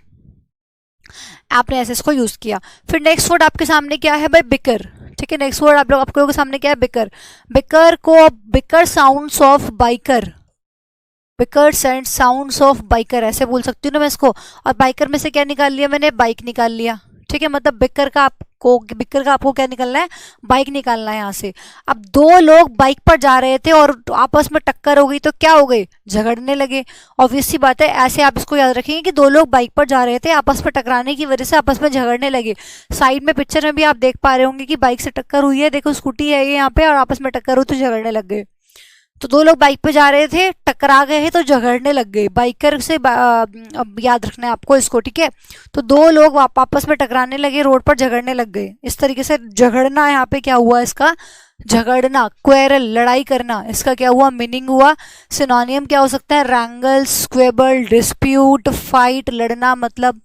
आपने ऐसे इसको यूज किया। फिर नेक्स्ट वर्ड आपके सामने क्या है भाई, बिकर। ठीक है, नेक्स्ट वर्ड आप लोग आपके सामने क्या है, बिकर। बिकर को beaker sounds of biker, beaker sounds of biker ऐसे बोल सकती हूँ ना मैं इसको, और बाइकर में से क्या निकाल लिया मैंने, बाइक निकाल लिया। ठीक है, मतलब बिकर का आपको क्या निकालना है, बाइक निकालना है यहाँ से। अब दो लोग बाइक पर जा रहे थे और आपस में टक्कर हो गई तो क्या हो गए, झगड़ने लगे। ऑब्वियस सी बात है, ऐसे आप इसको याद रखेंगे कि दो लोग बाइक पर जा रहे थे, आपस में टकराने की वजह से आपस में झगड़ने लगे। साइड में पिक्चर में भी आप देख पा रहे होंगे कि बाइक से टक्कर हुई है, देखो स्कूटी है ये यहाँ पे, और आपस में टक्कर हुई तो झगड़ने लग गए। तो दो लोग बाइक पे जा रहे थे, टकरा गए हैं तो झगड़ने लग गए, बाइकर से अब याद रखना है आपको इसको। ठीक है, तो दो लोग आपस में टकराने लगे, रोड पर झगड़ने लग गए, इस तरीके से झगड़ना यहाँ पे क्या हुआ इसका, झगड़ना, क्वेरल, लड़ाई करना, इसका क्या हुआ, मीनिंग हुआ। सिनोनियम क्या हो सकता है, रैंगल, स्क्वेबल, डिस्प्यूट, फाइट, लड़ना, मतलब।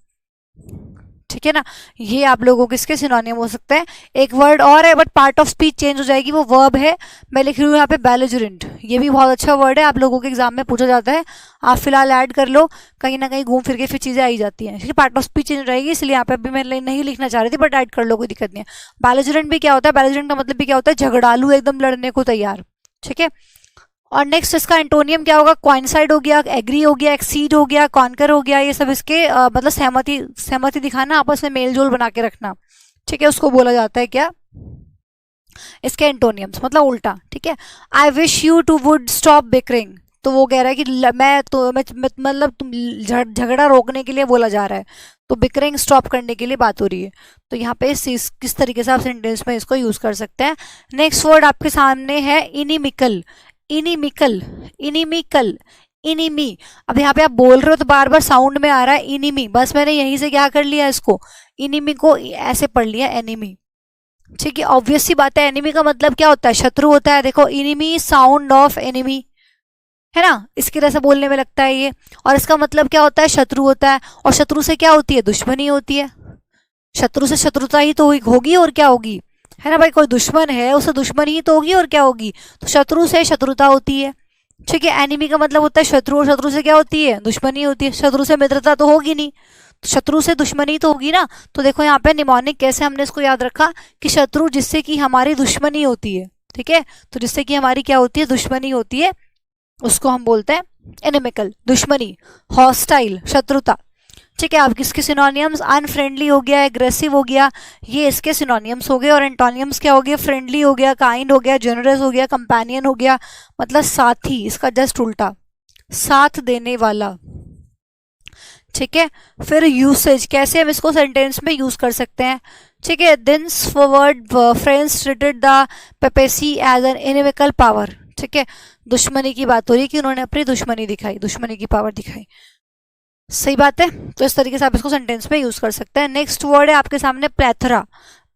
ठीक है ना, ये आप लोगों के इसके सिनोनियम हो सकते हैं। एक वर्ड और है but part of speech change हो जाएगी, वो वर्ब है, मैं लिख रही हूँ यहाँ पे बेलिजरेंट। ये भी बहुत अच्छा वर्ड है, आप लोगों के एग्जाम में पूछा जाता है, आप फिलहाल ऐड कर लो, कहीं ना कहीं घूम फिर के फिर चीजें आई जाती हैं। ठीक है, पार्ट ऑफ स्पीच चेंज हो जाएगी, इसलिए यहाँ पे अभी मैं नहीं लिखना चाह रही थी, बट ऐड कर लो, कोई दिक्कत नहीं है। बेलिजरेंट भी क्या होता है, बेलिजरेंट का मतलब भी क्या होता है, झगड़ालू, एकदम लड़ने को तैयार। ठीक है, और नेक्स्ट इसका एंटोनियम क्या होगा, क्वाइंसाइड हो गया, एग्री हो गया, एक्सीड हो गया, कॉन्कर हो गया, ये सब इसके मतलब सहमति दिखाना, आपस में मेल जोल बना के रखना। ठीक है, उसको बोला जाता है क्या, इसके एंटोनियम्स, मतलब उल्टा। ठीक है, I wish you two would stop bickering, तो वो कह रहा है कि मतलब तुम झगड़ा रोकने के लिए बोला जा रहा है, तो बिकरिंग स्टॉप करने के लिए बात हो रही है। तो यहाँ पे किस तरीके से आप सेंटेंस में इसको यूज कर सकते हैं। नेक्स्ट वर्ड आपके सामने है इनिमिकल, इनिमिकल, इनिमिकल, इनिमी। अब यहाँ पे आप बोल रहे हो तो बार बार साउंड में आ रहा है इनिमी, बस मैंने यहीं से क्या कर लिया, इसको इनिमी को ऐसे पढ़ लिया, एनिमी। ठीक है, ऑब्वियस सी बात है, एनिमी का मतलब क्या होता है, शत्रु होता है। देखो इनिमी, साउंड ऑफ एनिमी, है ना, इसकी तरह से बोलने में लगता है ये, और इसका मतलब क्या होता है, शत्रु होता है, और शत्रु से क्या होती है, दुश्मनी होती है। शत्रु से शत्रुता ही तो होगी, और क्या होगी, है ना भाई, कोई दुश्मन है उससे दुश्मनी ही तो होगी, और क्या होगी, तो शत्रु से शत्रुता होती है। ठीक है, एनिमी का मतलब होता है शत्रु, और शत्रु से क्या होती है, दुश्मनी होती है। शत्रु से मित्रता तो होगी नहीं, तो शत्रु से दुश्मनी तो होगी ना। तो देखो यहाँ पे निमोनिक कैसे हमने इसको याद रखा कि शत्रु जिससे कि हमारी दुश्मनी होती है। ठीक है, तो जिससे कि हमारी क्या होती है, दुश्मनी होती है, उसको हम बोलते हैं एनिमिकल, दुश्मनी, हॉस्टाइल, शत्रुता। ठीक है, आप किसके सिनोनियम्स, अनफ्रेंडली हो गया, एग्रेसिव हो गया, ये इसके सिनोनियम्स हो गए। और एंटोनियम्स क्या हो गया, फ्रेंडली हो गया, काइंड हो गया, जनरस हो गया, कंपेनियन हो गया, मतलब साथी, इसका जस्ट उल्टा, साथ देने वाला। ठीक है, फिर यूसेज, कैसे हम इसको सेंटेंस में यूज कर सकते हैं। ठीक है, this forward friends treated the papacy as an inimical power. ठीक है, दुश्मनी की बात हो रही है कि उन्होंने अपनी दुश्मनी दिखाई, दुश्मनी की पावर दिखाई, सही बात है। तो इस तरीके से आप इसको सेंटेंस में यूज कर सकते हैं। नेक्स्ट वर्ड है आपके सामने प्लेथरा।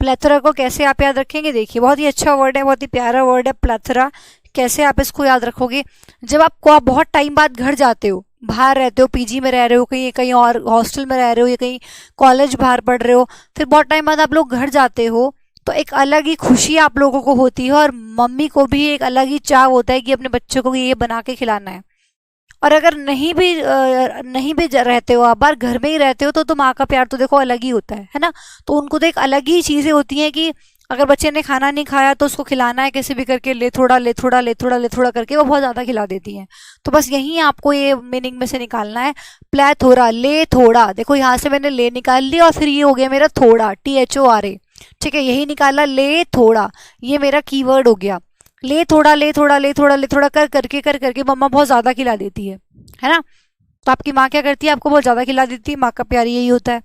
प्लेथरा को कैसे आप याद रखेंगे, देखिए बहुत ही अच्छा वर्ड है, बहुत ही प्यारा वर्ड है प्लेथरा। कैसे आप इसको याद रखोगे, जब आप बहुत टाइम बाद घर जाते हो, बाहर रहते हो, पीजी में रह रहे हो, कहीं कहीं और हॉस्टल में रह रहे हो, या कहीं कॉलेज बाहर पढ़ रहे हो, फिर बहुत टाइम बाद आप लोग घर जाते हो, तो एक अलग ही खुशी आप लोगों को होती है, और मम्मी को भी एक अलग ही चाव होता है कि अपने बच्चों को ये बना के खिलाना है। और अगर नहीं भी रहते हो, आप बाहर घर में ही रहते हो, तो माँ का प्यार तो देखो अलग ही होता है ना। तो उनको तो एक अलग ही चीजें होती हैं कि अगर बच्चे ने खाना नहीं खाया तो उसको खिलाना है कैसे भी करके, ले थोड़ा ले थोड़ा ले थोड़ा ले थोड़ा करके वो बहुत ज्यादा खिला देती हैं। तो बस यही आपको ये मीनिंग में से निकालना है, प्लेथोरा, ले थोड़ा। देखो यहाँ से मैंने ले निकाल लिया, और फिर ये हो गया मेरा थोड़ा, THORA। ठीक है, यही निकाला, ले थोड़ा, ये मेरा कीवर्ड हो गया। ले थोड़ा ले थोड़ा ले थोड़ा ले थोड़ा कर करके मम्मा बहुत ज्यादा खिला देती है ना। तो आपकी माँ क्या करती है, आपको बहुत ज्यादा खिला देती है। माँ का प्यार यही होता है,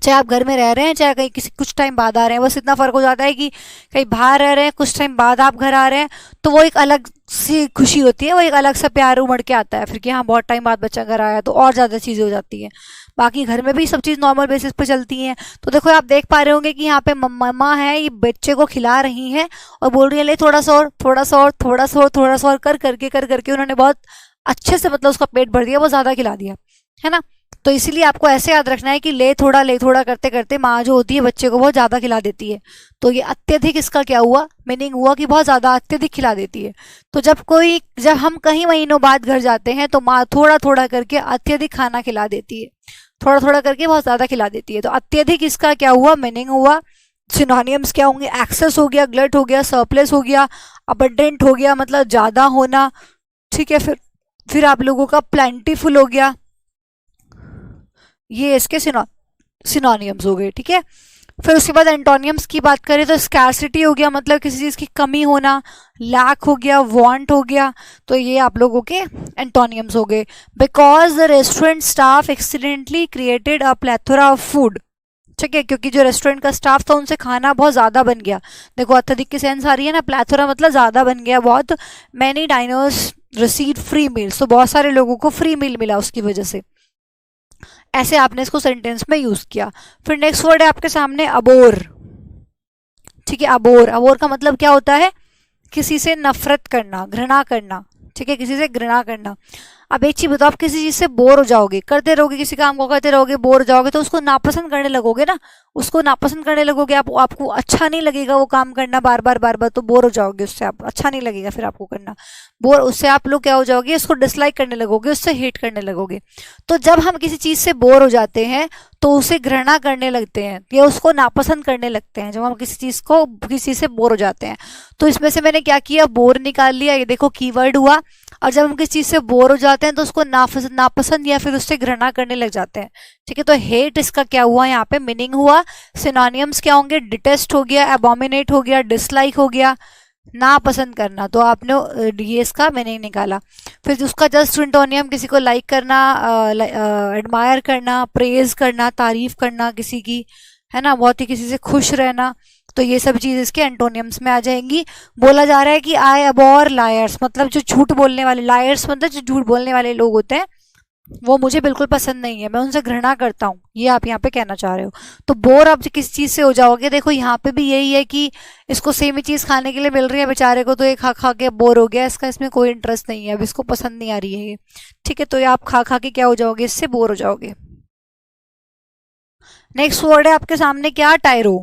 चाहे आप घर में रह रहे हैं, चाहे कहीं कुछ टाइम बाद आ रहे हैं। बस इतना फर्क हो जाता है कि कहीं बाहर रह रहे हैं, कुछ टाइम बाद आप घर आ रहे हैं, तो वो एक अलग सी खुशी होती है, वो एक अलग सा प्यार उमड़ के आता है फिर कि हाँ बहुत टाइम बाद बच्चा घर आया, तो और ज्यादा चीजें हो जाती है। बाकी घर में भी सब चीज़ नॉर्मल बेसिस पे चलती हैं। तो देखो आप देख पा रहे होंगे कि यहाँ पे मम्मा है, ये बच्चे को खिला रही हैं और बोल रही है ले थोड़ा सा और, थोड़ा सा और, थोड़ा सा और, थोड़ा सा और, कर करके उन्होंने बहुत अच्छे से मतलब उसका पेट भर दिया, बहुत ज़्यादा खिला दिया, है ना। तो इसीलिए आपको ऐसे याद रखना है कि ले थोड़ा करते करते माँ जो होती है बच्चे को बहुत ज़्यादा खिला देती है। तो ये अत्यधिक इसका क्या हुआ, मीनिंग हुआ कि बहुत ज़्यादा अत्यधिक खिला देती है। तो जब हम कई महीनों बाद घर जाते हैं तो माँ थोड़ा करके अत्यधिक खाना खिला देती है, थोड़ा करके बहुत ज़्यादा खिला देती है। तो अत्यधिक इसका क्या हुआ, मीनिंग हुआ। सिनोनिम्स क्या होंगे, एक्सेस हो गया, ग्लट हो गया, सरप्लस हो गया, अबंडेंट हो गया मतलब ज़्यादा होना, ठीक है। फिर आप लोगों का प्लेंटीफुल हो गया, ये इसके सिनोनिम्स हो गए, ठीक है। फिर उसके बाद एंटोनियम्स की बात करें तो स्कैरसिटी हो गया, मतलब किसी चीज़ की कमी होना, लैक हो गया, वांट हो गया, तो ये आप लोगों के एंटोनियम्स हो गए। Because the restaurant staff accidentally created a plethora of food, ठीक है, क्योंकि जो रेस्टोरेंट का स्टाफ था उनसे खाना बहुत ज़्यादा बन गया। देखो अत्यधिक की सेंस आ रही है ना, प्लेथोरा मतलब ज़्यादा बन गया बहुत। Many diners receive free meals, तो बहुत सारे लोगों को फ्री मील मिला उसकी वजह से। ऐसे आपने इसको सेंटेंस में यूज किया। फिर नेक्स्ट वर्ड है आपके सामने अबोर, ठीक है। अबोर का मतलब क्या होता है, किसी से नफरत करना, घृणा करना, ठीक है, किसी से घृणा करना। अब एक चीज बताओ, आप किसी चीज से बोर हो जाओगे, करते रहोगे किसी काम को करते रहोगे, बोर हो जाओगे तो उसको नापसंद करने लगोगे ना, उसको नापसंद करने लगोगे, आपको अच्छा नहीं लगेगा वो काम करना बार बार, तो बोर हो जाओगे उससे, आप अच्छा नहीं लगेगा फिर आपको करना, बोर उससे आप लोग क्या हो जाओगे, उसको डिसलाइक करने लगोगे, उससे हेट करने लगोगे। तो जब हम किसी चीज से बोर हो जाते हैं तो उसे घृणा करने लगते हैं या उसको नापसंद करने लगते हैं, जब हम किसी से बोर हो जाते हैं। तो इसमें से मैंने क्या किया, बोर निकाल लिया, ये देखो कीवर्ड हुआ। और जब हम किसी चीज से बोर हो जाते हैं तो उसको नापसंद या फिर उससे घृणा करने लग जाते हैं, ठीक है। तो हेट इसका क्या हुआ, यहाँ पे मीनिंग हुआ। सिनोनिम्स क्या होंगे, डिटेस्ट हो गया, एबोमिनेट हो गया, डिसलाइक हो गया, नापसंद करना। तो आपने ये इसका मीनिंग निकाला। फिर उसका जस्ट एंटोनियम, किसी को लाइक करना, एडमायर करना, प्रेज करना, तारीफ करना किसी की, है ना, बहुत ही किसी से खुश रहना। तो ये सब चीज इसके एंटोनियम्स में आ जाएंगी। बोला जा रहा है कि आई अबोर लायर्स, मतलब जो झूठ बोलने वाले, लायर्स मतलब जो झूठ बोलने वाले लोग होते हैं वो मुझे बिल्कुल पसंद नहीं है, मैं उनसे घृणा करता हूँ, ये आप यहाँ पे कहना चाह रहे हो। तो बोर आप किस चीज से हो जाओगे, देखो यहाँ पे भी यही है कि इसको सेम ही चीज खाने के लिए मिल रही है बेचारे को, तो ये खा खा के बोर हो गया, इसका इसमें कोई इंटरेस्ट नहीं है, अब इसको पसंद नहीं आ रही है ये, ठीक है। तो ये आप खा खा के क्या हो जाओगे, इससे बोर हो जाओगे। नेक्स्ट वर्ड है आपके सामने क्या, टायरो।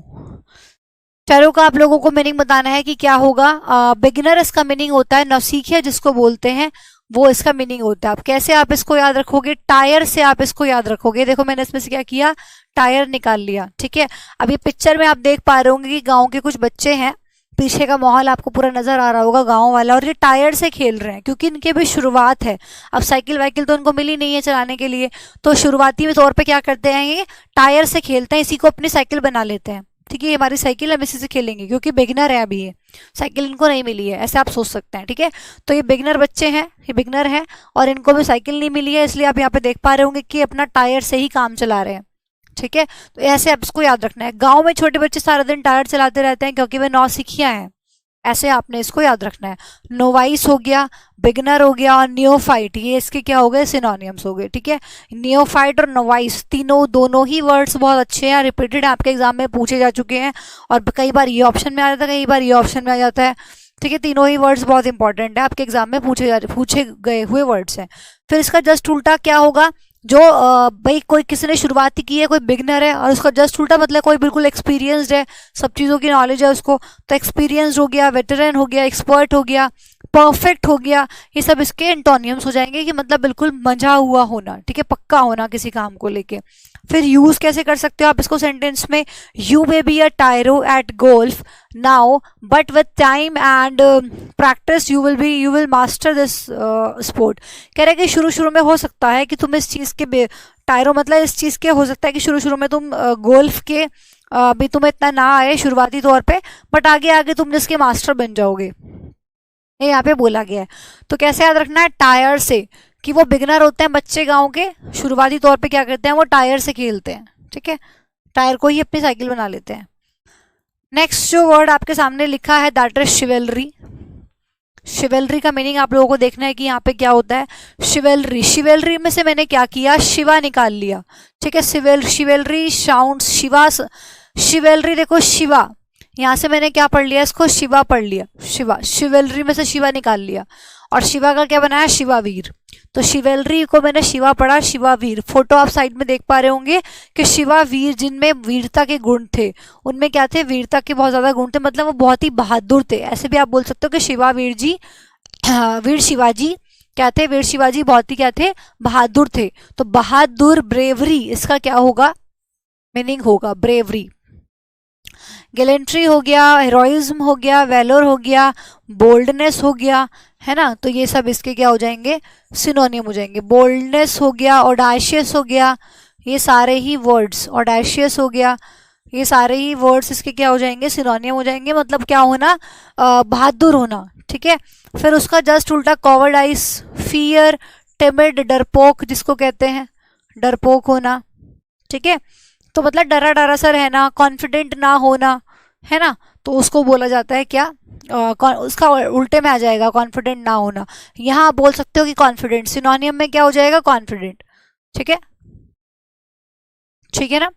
टायरो का आप लोगों को मीनिंग बताना है कि क्या होगा। बिगिनर इसका मीनिंग होता है, नौसिखिया जिसको बोलते हैं वो इसका मीनिंग होता है। अब कैसे आप इसको याद रखोगे, टायर से आप इसको याद रखोगे। देखो मैंने इसमें से क्या किया, टायर निकाल लिया, ठीक है। अब ये पिक्चर में आप देख पा रहे होंगे कि गांव के कुछ बच्चे हैं, पीछे का माहौल आपको पूरा नजर आ रहा होगा गांव वाला, और ये टायर से खेल रहे हैं क्योंकि इनके भी शुरुआत है। अब साइकिल वाइकिल तो इनको मिली नहीं है चलाने के लिए, तो शुरुआती तौर पे क्या करते हैं, ये टायर से खेलते हैं, इसी को अपनी साइकिल बना लेते हैं, ठीक है। ये हमारी साइकिल, हम इसी से खेलेंगे क्योंकि बिगिनर है अभी, ये साइकिल इनको नहीं मिली है, ऐसे आप सोच सकते हैं, ठीक है। तो ये बिगिनर बच्चे हैं, ये बिगिनर है और इनको भी साइकिल नहीं मिली है, इसलिए आप यहाँ पे देख पा रहे होंगे कि अपना टायर से ही काम चला रहे हैं, ठीक है। तो ऐसे आप इसको याद रखना है। गांव में छोटे बच्चे सारा दिन टायर चलाते रहते हैं क्योंकि वे नौसिखिया हैं, ऐसे आपने इसको याद रखना है। नोवाइस हो गया, बिगनर हो गया और नियोफाइट, ये इसके क्या हो गए, सिनोनिम्स हो गए, ठीक है। नियोफाइट और नोवाइस दोनों ही वर्ड्स बहुत अच्छे हैं, रिपीटेड आपके एग्जाम में पूछे जा चुके हैं और कई बार ये ऑप्शन में आ जाता है, कई बार ये ऑप्शन में आ जाता है, ठीक है। तीनों ही वर्ड्स बहुत इंपॉर्टेंट है, आपके एग्जाम में पूछे गए हुए वर्ड्स हैं। फिर इसका जस्ट उल्टा क्या होगा, जो भाई कोई किसी ने शुरुआत की है, कोई बिगनर है, और उसका जस्ट उल्टा मतलब कोई बिल्कुल एक्सपीरियंस्ड है, सब चीज़ों की नॉलेज है उसको, तो एक्सपीरियंस्ड हो गया, वेटरन हो गया, एक्सपर्ट हो गया, परफेक्ट हो गया, ये सब इसके एंटोनियम्स हो जाएंगे कि मतलब बिल्कुल मंझा हुआ होना, ठीक है, पक्का होना किसी काम को लेके। फिर यूज कैसे कर सकते हो आप इसको सेंटेंस में, you may be a tyro at golf now but with time and practice you will master this sport. कह रहे हैं कि शुरू शुरू में हो सकता है कि तुम इस चीज के टायरो मतलब इस चीज के हो सकता है कि शुरू शुरू में तुम गोल्फ के भी तुम्हें इतना ना आए शुरुआती तौर पे, बट आगे आगे तुम इसके मास्टर बन जाओगे, ये यहाँ पे बोला गया है। तो कैसे याद रखना है, टायर से, कि वो बिगनर होते हैं बच्चे गांव के, शुरुआती तौर पे क्या करते हैं, वो टायर से खेलते हैं, ठीक है, टायर को ही अपनी साइकिल बना लेते हैं। नेक्स्ट जो वर्ड आपके सामने लिखा है दैट इज शिवेलरी। शिवेलरी का मीनिंग आप लोगों को देखना है कि यहाँ पे क्या होता है। शिवेलरी, शिवेलरी में से मैंने क्या किया, शिवा निकाल लिया। ठीक है, शिवेलरी साउंड्स शिवा। शिवेलरी देखो शिवा, यहाँ से मैंने क्या पढ़ लिया, इसको शिवा पढ़ लिया। शिवा, शिवेलरी में से शिवा निकाल लिया और शिवा का क्या बनाया, शिवावीर। तो शिवेलरी को मैंने शिवा पढ़ा, शिवावीर। फोटो आप साइड में देख पा रहे होंगे कि शिवावीर जिनमें वीरता के गुण थे, उनमें क्या थे, वीरता के बहुत ज्यादा गुण थे, मतलब वो बहुत ही बहादुर थे। ऐसे भी आप बोल सकते हो कि शिवावीर जी, वीर शिवाजी क्या थे, वीर शिवाजी बहुत ही क्या थे, बहादुर थे। तो बहादुर, ब्रेवरी, इसका क्या होगा, मीनिंग होगा ब्रेवरी। गैलेंट्री हो गया, हेरोइज्म हो गया, वेलोर हो गया, बोल्डनेस हो गया, है ना। तो ये सब इसके क्या हो जाएंगे, सिनोनियम हो जाएंगे। बोल्डनेस हो गया, ऑडाशियस हो गया, ये सारे ही वर्ड्स, ऑडाशियस हो गया, ये सारे ही वर्ड्स इसके क्या हो जाएंगे, सिनोनियम हो जाएंगे। मतलब क्या होना, बहादुर होना। ठीक है, फिर उसका जस्ट उल्टा कॉवर्डाइस, फियर, टिमिड, डरपोक जिसको कहते हैं, डरपोक होना। ठीक है, तो मतलब डरा डरा सा रहना, कॉन्फिडेंट ना होना, है ना। तो उसको बोला जाता है क्या, उसका उल्टे में आ जाएगा कॉन्फिडेंट ना होना। यहाँ आप बोल सकते हो कि कॉन्फिडेंट, सिनोनियम में क्या हो जाएगा, कॉन्फिडेंट। ठीक है, ठीक है ना।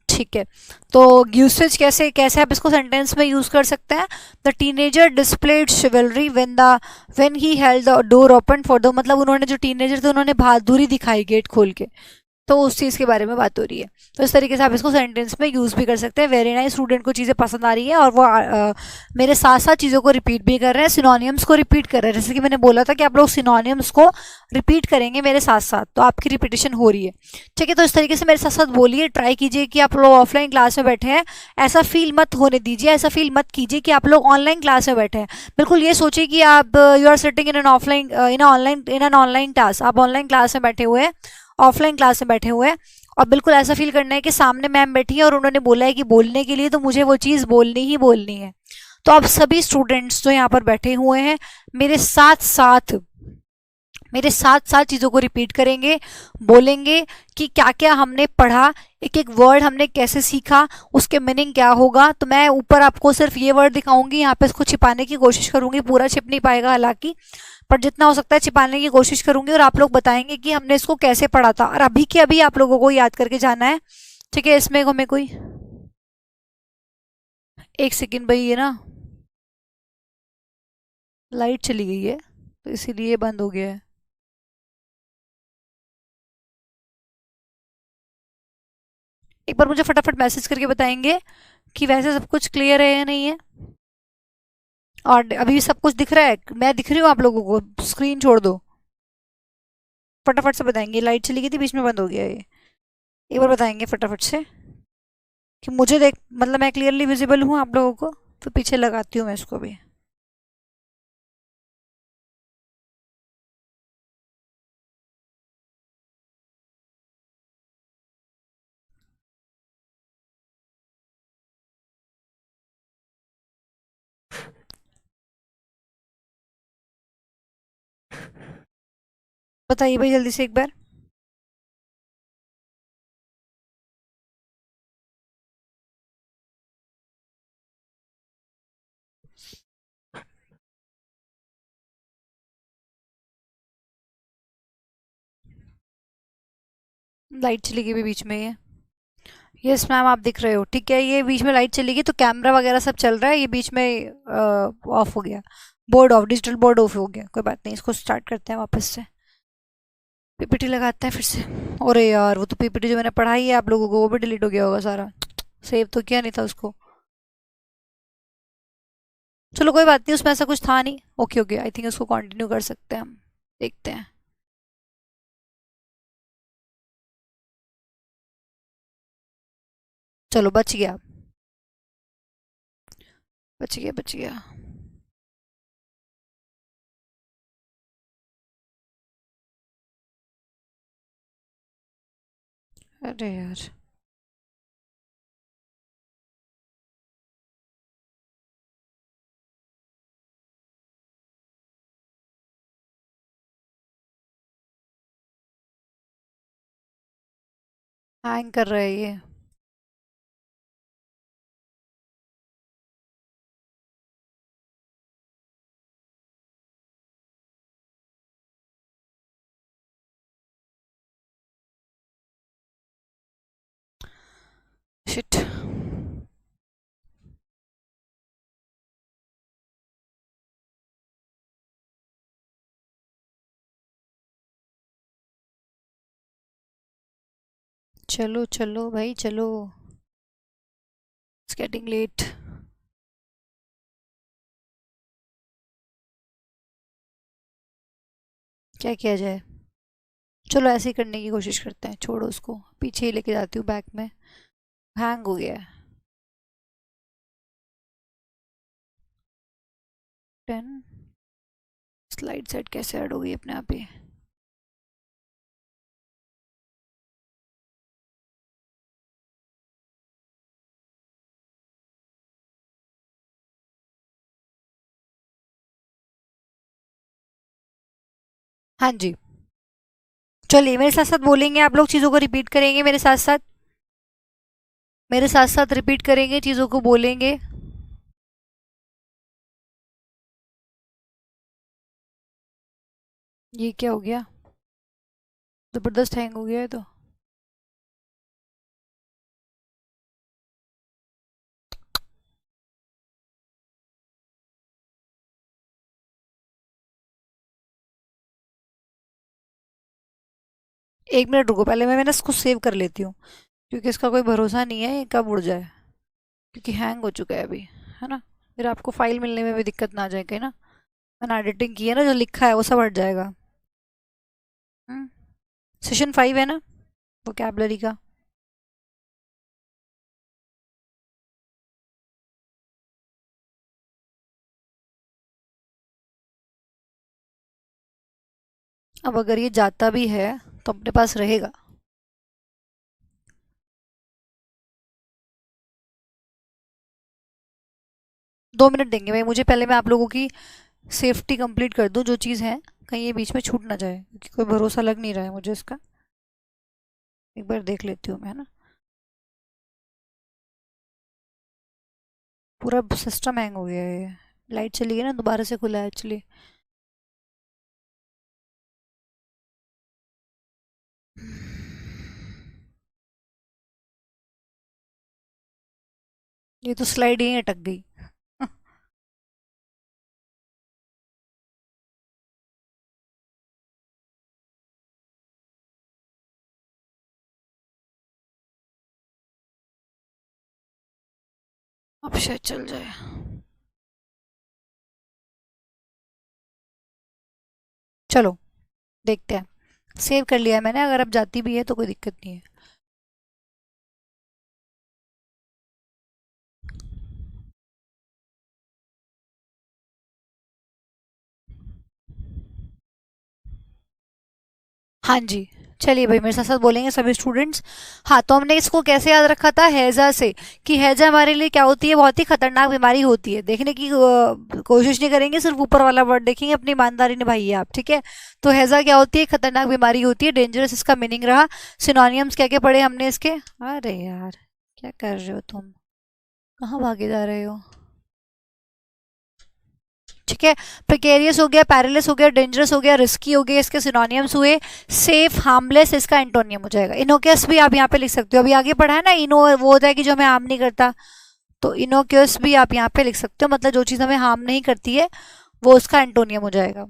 ठीक है, तो यूसेज कैसे कैसे आप इसको सेंटेंस में यूज कर सकते हैं। The teenager displayed शिवलरी when he held the door open for the, मतलब उन्होंने, जो टीनेजर थे उन्होंने बहादुरी दिखाई गेट खोल के। तो उस चीज़ के बारे में बात हो रही है। तो इस तरीके से आप इसको सेंटेंस में यूज़ भी कर सकते हैं। वेरी नाइस, स्टूडेंट को चीज़ें पसंद आ रही है और वो मेरे साथ साथ चीज़ों को रिपीट भी कर रहे हैं, सिनोनियम्स को रिपीट कर रहे हैं। जैसे कि मैंने बोला था कि आप लोग सिनोनियम्स को रिपीट करेंगे मेरे साथ साथ, तो आपकी रिपीटेशन हो रही है। ठीक है, तो इस तरीके से मेरे साथ साथ बोलिए, ट्राई कीजिए कि आप लोग ऑफलाइन क्लास में बैठे हैं, ऐसा फील मत होने दीजिए, ऐसा फील मत कीजिए कि आप लोग ऑनलाइन क्लास में बैठे हैं। बिल्कुल ये सोचिए कि आप you are sitting in an offline, in an online class, आप ऑनलाइन क्लास में बैठे हुए हैं, ऑफलाइन क्लास में बैठे हुए हैं। और बिल्कुल ऐसा फील करना है कि सामने मैम बैठी है और उन्होंने बोला है कि बोलने के लिए, तो मुझे वो चीज़ बोलनी ही बोलनी है। तो आप सभी स्टूडेंट्स जो यहाँ पर बैठे हुए हैं, मेरे साथ साथ मेरे साथ साथ चीज़ों को रिपीट करेंगे, बोलेंगे कि क्या क्या हमने पढ़ा, एक एक वर्ड हमने कैसे सीखा, उसके मीनिंग क्या होगा। तो मैं ऊपर आपको सिर्फ ये वर्ड दिखाऊंगी, यहाँ पे इसको छिपाने की कोशिश करूंगी, पूरा छिप नहीं पाएगा हालांकि, पर जितना हो सकता है छिपाने की कोशिश करूंगी। और आप लोग बताएंगे कि हमने इसको कैसे पढ़ा था, और अभी के अभी आप लोगों को याद करके जाना है। ठीक है, इसमें हमें कोई, एक सेकेंड भाई, ये ना लाइट चली गई है तो इसीलिए बंद हो गया है। एक बार मुझे फटाफट मैसेज करके बताएंगे कि वैसे सब कुछ क्लियर है या नहीं है। और अभी सब कुछ दिख रहा है, मैं दिख रही हूँ आप लोगों को, स्क्रीन छोड़ दो, फटाफट से बताएंगे। लाइट चली गई थी, बीच में बंद हो गया ये, एक बार बताएंगे फटाफट से कि मुझे देख, मतलब मैं क्लियरली विजिबल हूँ आप लोगों को। तो पीछे लगाती हूँ मैं इसको भी। बताइए भाई जल्दी से एक बार। लाइट चली गई भी बीच में ये। यस मैम, आप दिख रहे हो, ठीक है। ये बीच में लाइट चली गई तो कैमरा वगैरह सब चल रहा है, ये बीच में ऑफ हो गया, board of, digital board of हो गया। कोई बात नहीं, इसको स्टार्ट करते हैं वापस से, पीपीटी लगाते हैं फिर से। अरे यार, वो तो पीपीटी जो मैंने पढ़ाई है आप लोगों को, वो भी डिलीट हो गया होगा सारा, सेव तो किया नहीं था उसको। चलो कोई बात नहीं, उसमें ऐसा कुछ था नहीं। ओके ओके, आई थिंक उसको कंटिन्यू कर सकते हैं हम, देखते हैं। चलो बच गया, बच गया, बच गया। अरे यार, हैंग कर रहा है ये। चलो चलो भाई चलो, इट्स गेटिंग लेट। क्या किया जाए? चलो ऐसे ही करने की कोशिश करते हैं, छोड़ो उसको, पीछे ही लेके जाती हूँ बैक में। हैंग हो गया है। 10। स्लाइड सेट कैसे ऐड होगी अपने आप ही? हाँ जी। चलिए मेरे साथ साथ बोलेंगे, आप लोग चीज़ों को रिपीट करेंगे मेरे साथ साथ, मेरे साथ साथ रिपीट करेंगे, चीज़ों को बोलेंगे। ये क्या हो गया? ज़बरदस्त हैंग हो गया है तो। एक मिनट रुको, पहले मैं ना इसको सेव कर लेती हूँ, क्योंकि इसका कोई भरोसा नहीं है ये कब उड़ जाए, क्योंकि हैंग हो चुका है अभी, है ना। फिर आपको फाइल मिलने में भी दिक्कत ना आ जाए कहीं ना। मैंने एडिटिंग की है ना, जो लिखा है वो सब हट जाएगा। सेशन 5 है ना वोकैबलरी का। अब अगर ये जाता भी है तो अपने पास रहेगा। 2 मिनट देंगे भाई मुझे, पहले मैं आप लोगों की सेफ्टी कंप्लीट कर दूं, जो चीज़ है कहीं ये बीच में छूट ना जाए, क्योंकि कोई भरोसा लग नहीं रहा है मुझे इसका। एक बार देख लेती हूँ मैं, है ना। पूरा सिस्टम हैंग हो गया है ये। लाइट चली गई ना, दोबारा से खुला है एक्चुअली। ये तो स्लाइड यहीं अटक गई। अब शायद चल जाए। चलो देखते हैं। सेव कर लिया है मैंने, अगर अब जाती भी है तो कोई दिक्कत नहीं है। हाँ जी। चलिए भाई मेरे साथ साथ बोलेंगे सभी स्टूडेंट्स। हाँ, तो हमने इसको कैसे याद रखा था, हैजा से, कि हैजा हमारे लिए क्या होती है, बहुत ही खतरनाक बीमारी होती है। देखने की कोशिश नहीं करेंगे, सिर्फ ऊपर वाला वर्ड देखेंगे, अपनी ईमानदारी निभाइए आप, ठीक है। तो हैजा क्या होती है, खतरनाक बीमारी होती है, डेंजरस इसका मीनिंग रहा। सिनोनियम्स क्या क्या पढ़े हमने इसके? अरे यार क्या कर रहे हो तुम, कहाँ भागे जा रहे हो? ठीक है। प्रिकेरियस हो गया, पैरेलस हो गया, डेंजरस हो गया, रिस्की हो गया, इसके सिनोनियम्स हुए। सेफ, हार्मलेस इसका एंटोनियम हो जाएगा। इनोक्यस भी आप यहाँ पे लिख सकते हो, अभी आगे पढ़ा है ना, इनो वो होता है कि जो हमें हार्म नहीं करता, तो इनोक्यस भी आप यहाँ पे लिख सकते हो, मतलब जो चीज़ हमें हार्म नहीं करती है वो उसका एंटोनियम हो जाएगा।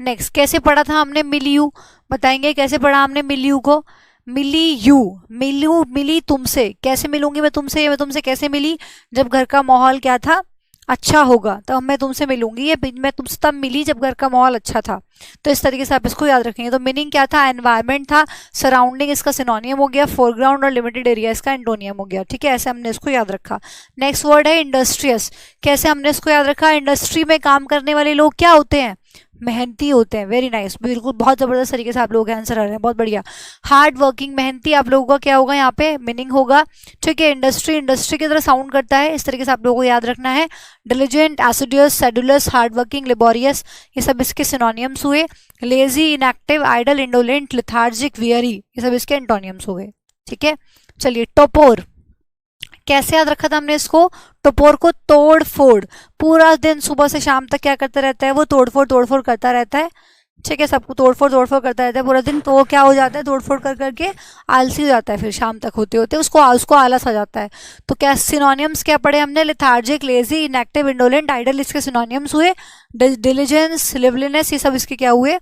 नेक्स्ट कैसे पढ़ा था हमने मिलियू, बताएंगे कैसे पढ़ा हमने मिलियू को? मिली यू, मिलू, मिली तुमसे, कैसे मिलूंगी मैं तुमसे, मैं तुमसे कैसे मिली, जब घर का माहौल क्या था, अच्छा होगा, तब मैं तुमसे मिलूंगी। ये मैं तुमसे तब मिली जब घर का माहौल अच्छा था। तो इस तरीके से आप इसको याद रखेंगे। तो मीनिंग क्या था, एनवायरमेंट था, सराउंडिंग इसका सिनोनियम हो गया, फोरग्राउंड और लिमिटेड एरिया इसका एंटोनियम हो गया, ठीक है। ऐसे हमने इसको याद रखा। नेक्स्ट वर्ड है इंडस्ट्रियस, कैसे हमने इसको याद रखा, इंडस्ट्री में काम करने वाले लोग क्या होते हैं, मेहनती होते हैं। वेरी नाइस, बिल्कुल बहुत जबरदस्त तरीके से आप लोगों के आंसर आ रहे हैं, बहुत बढ़िया। हार्ड वर्किंग, मेहनती आप लोगों का क्या होगा यहाँ पे मीनिंग होगा, ठीक है। इंडस्ट्री, इंडस्ट्री की तरह साउंड करता है, इस तरीके से आप लोगों को याद रखना है। Diligent, assiduous, sedulous, hard working, laborious, ये सब इसके सिनोनियम्स हुए। Lazy, inactive, idle, indolent, lethargic, weary, ये सब इसके एंटोनियम्स हो गए, ठीक है। चलिए टोपोर, कैसे याद रखा था हमने इसको, टोपोर को तोड़ फोड़, पूरा दिन सुबह से शाम तक क्या करता रहता है वो, तोड़ फोड़ करता रहता है, ठीक है। सबको तोड़ फोड़ करता रहता है पूरा दिन, तो वो क्या हो जाता है, तोड़ फोड़ कर करके आलसी हो जाता है, फिर शाम तक होते होते उसको उसको आलस आ जाता है। तो क्या सिनोनियम्स क्या पढ़े हमने, lethargic, lazy, inactive, indolent, idle इसके सिनोनियम्स हुए। डिलीजेंस, लिवलीनेस, ये सब इसके क्या हुए,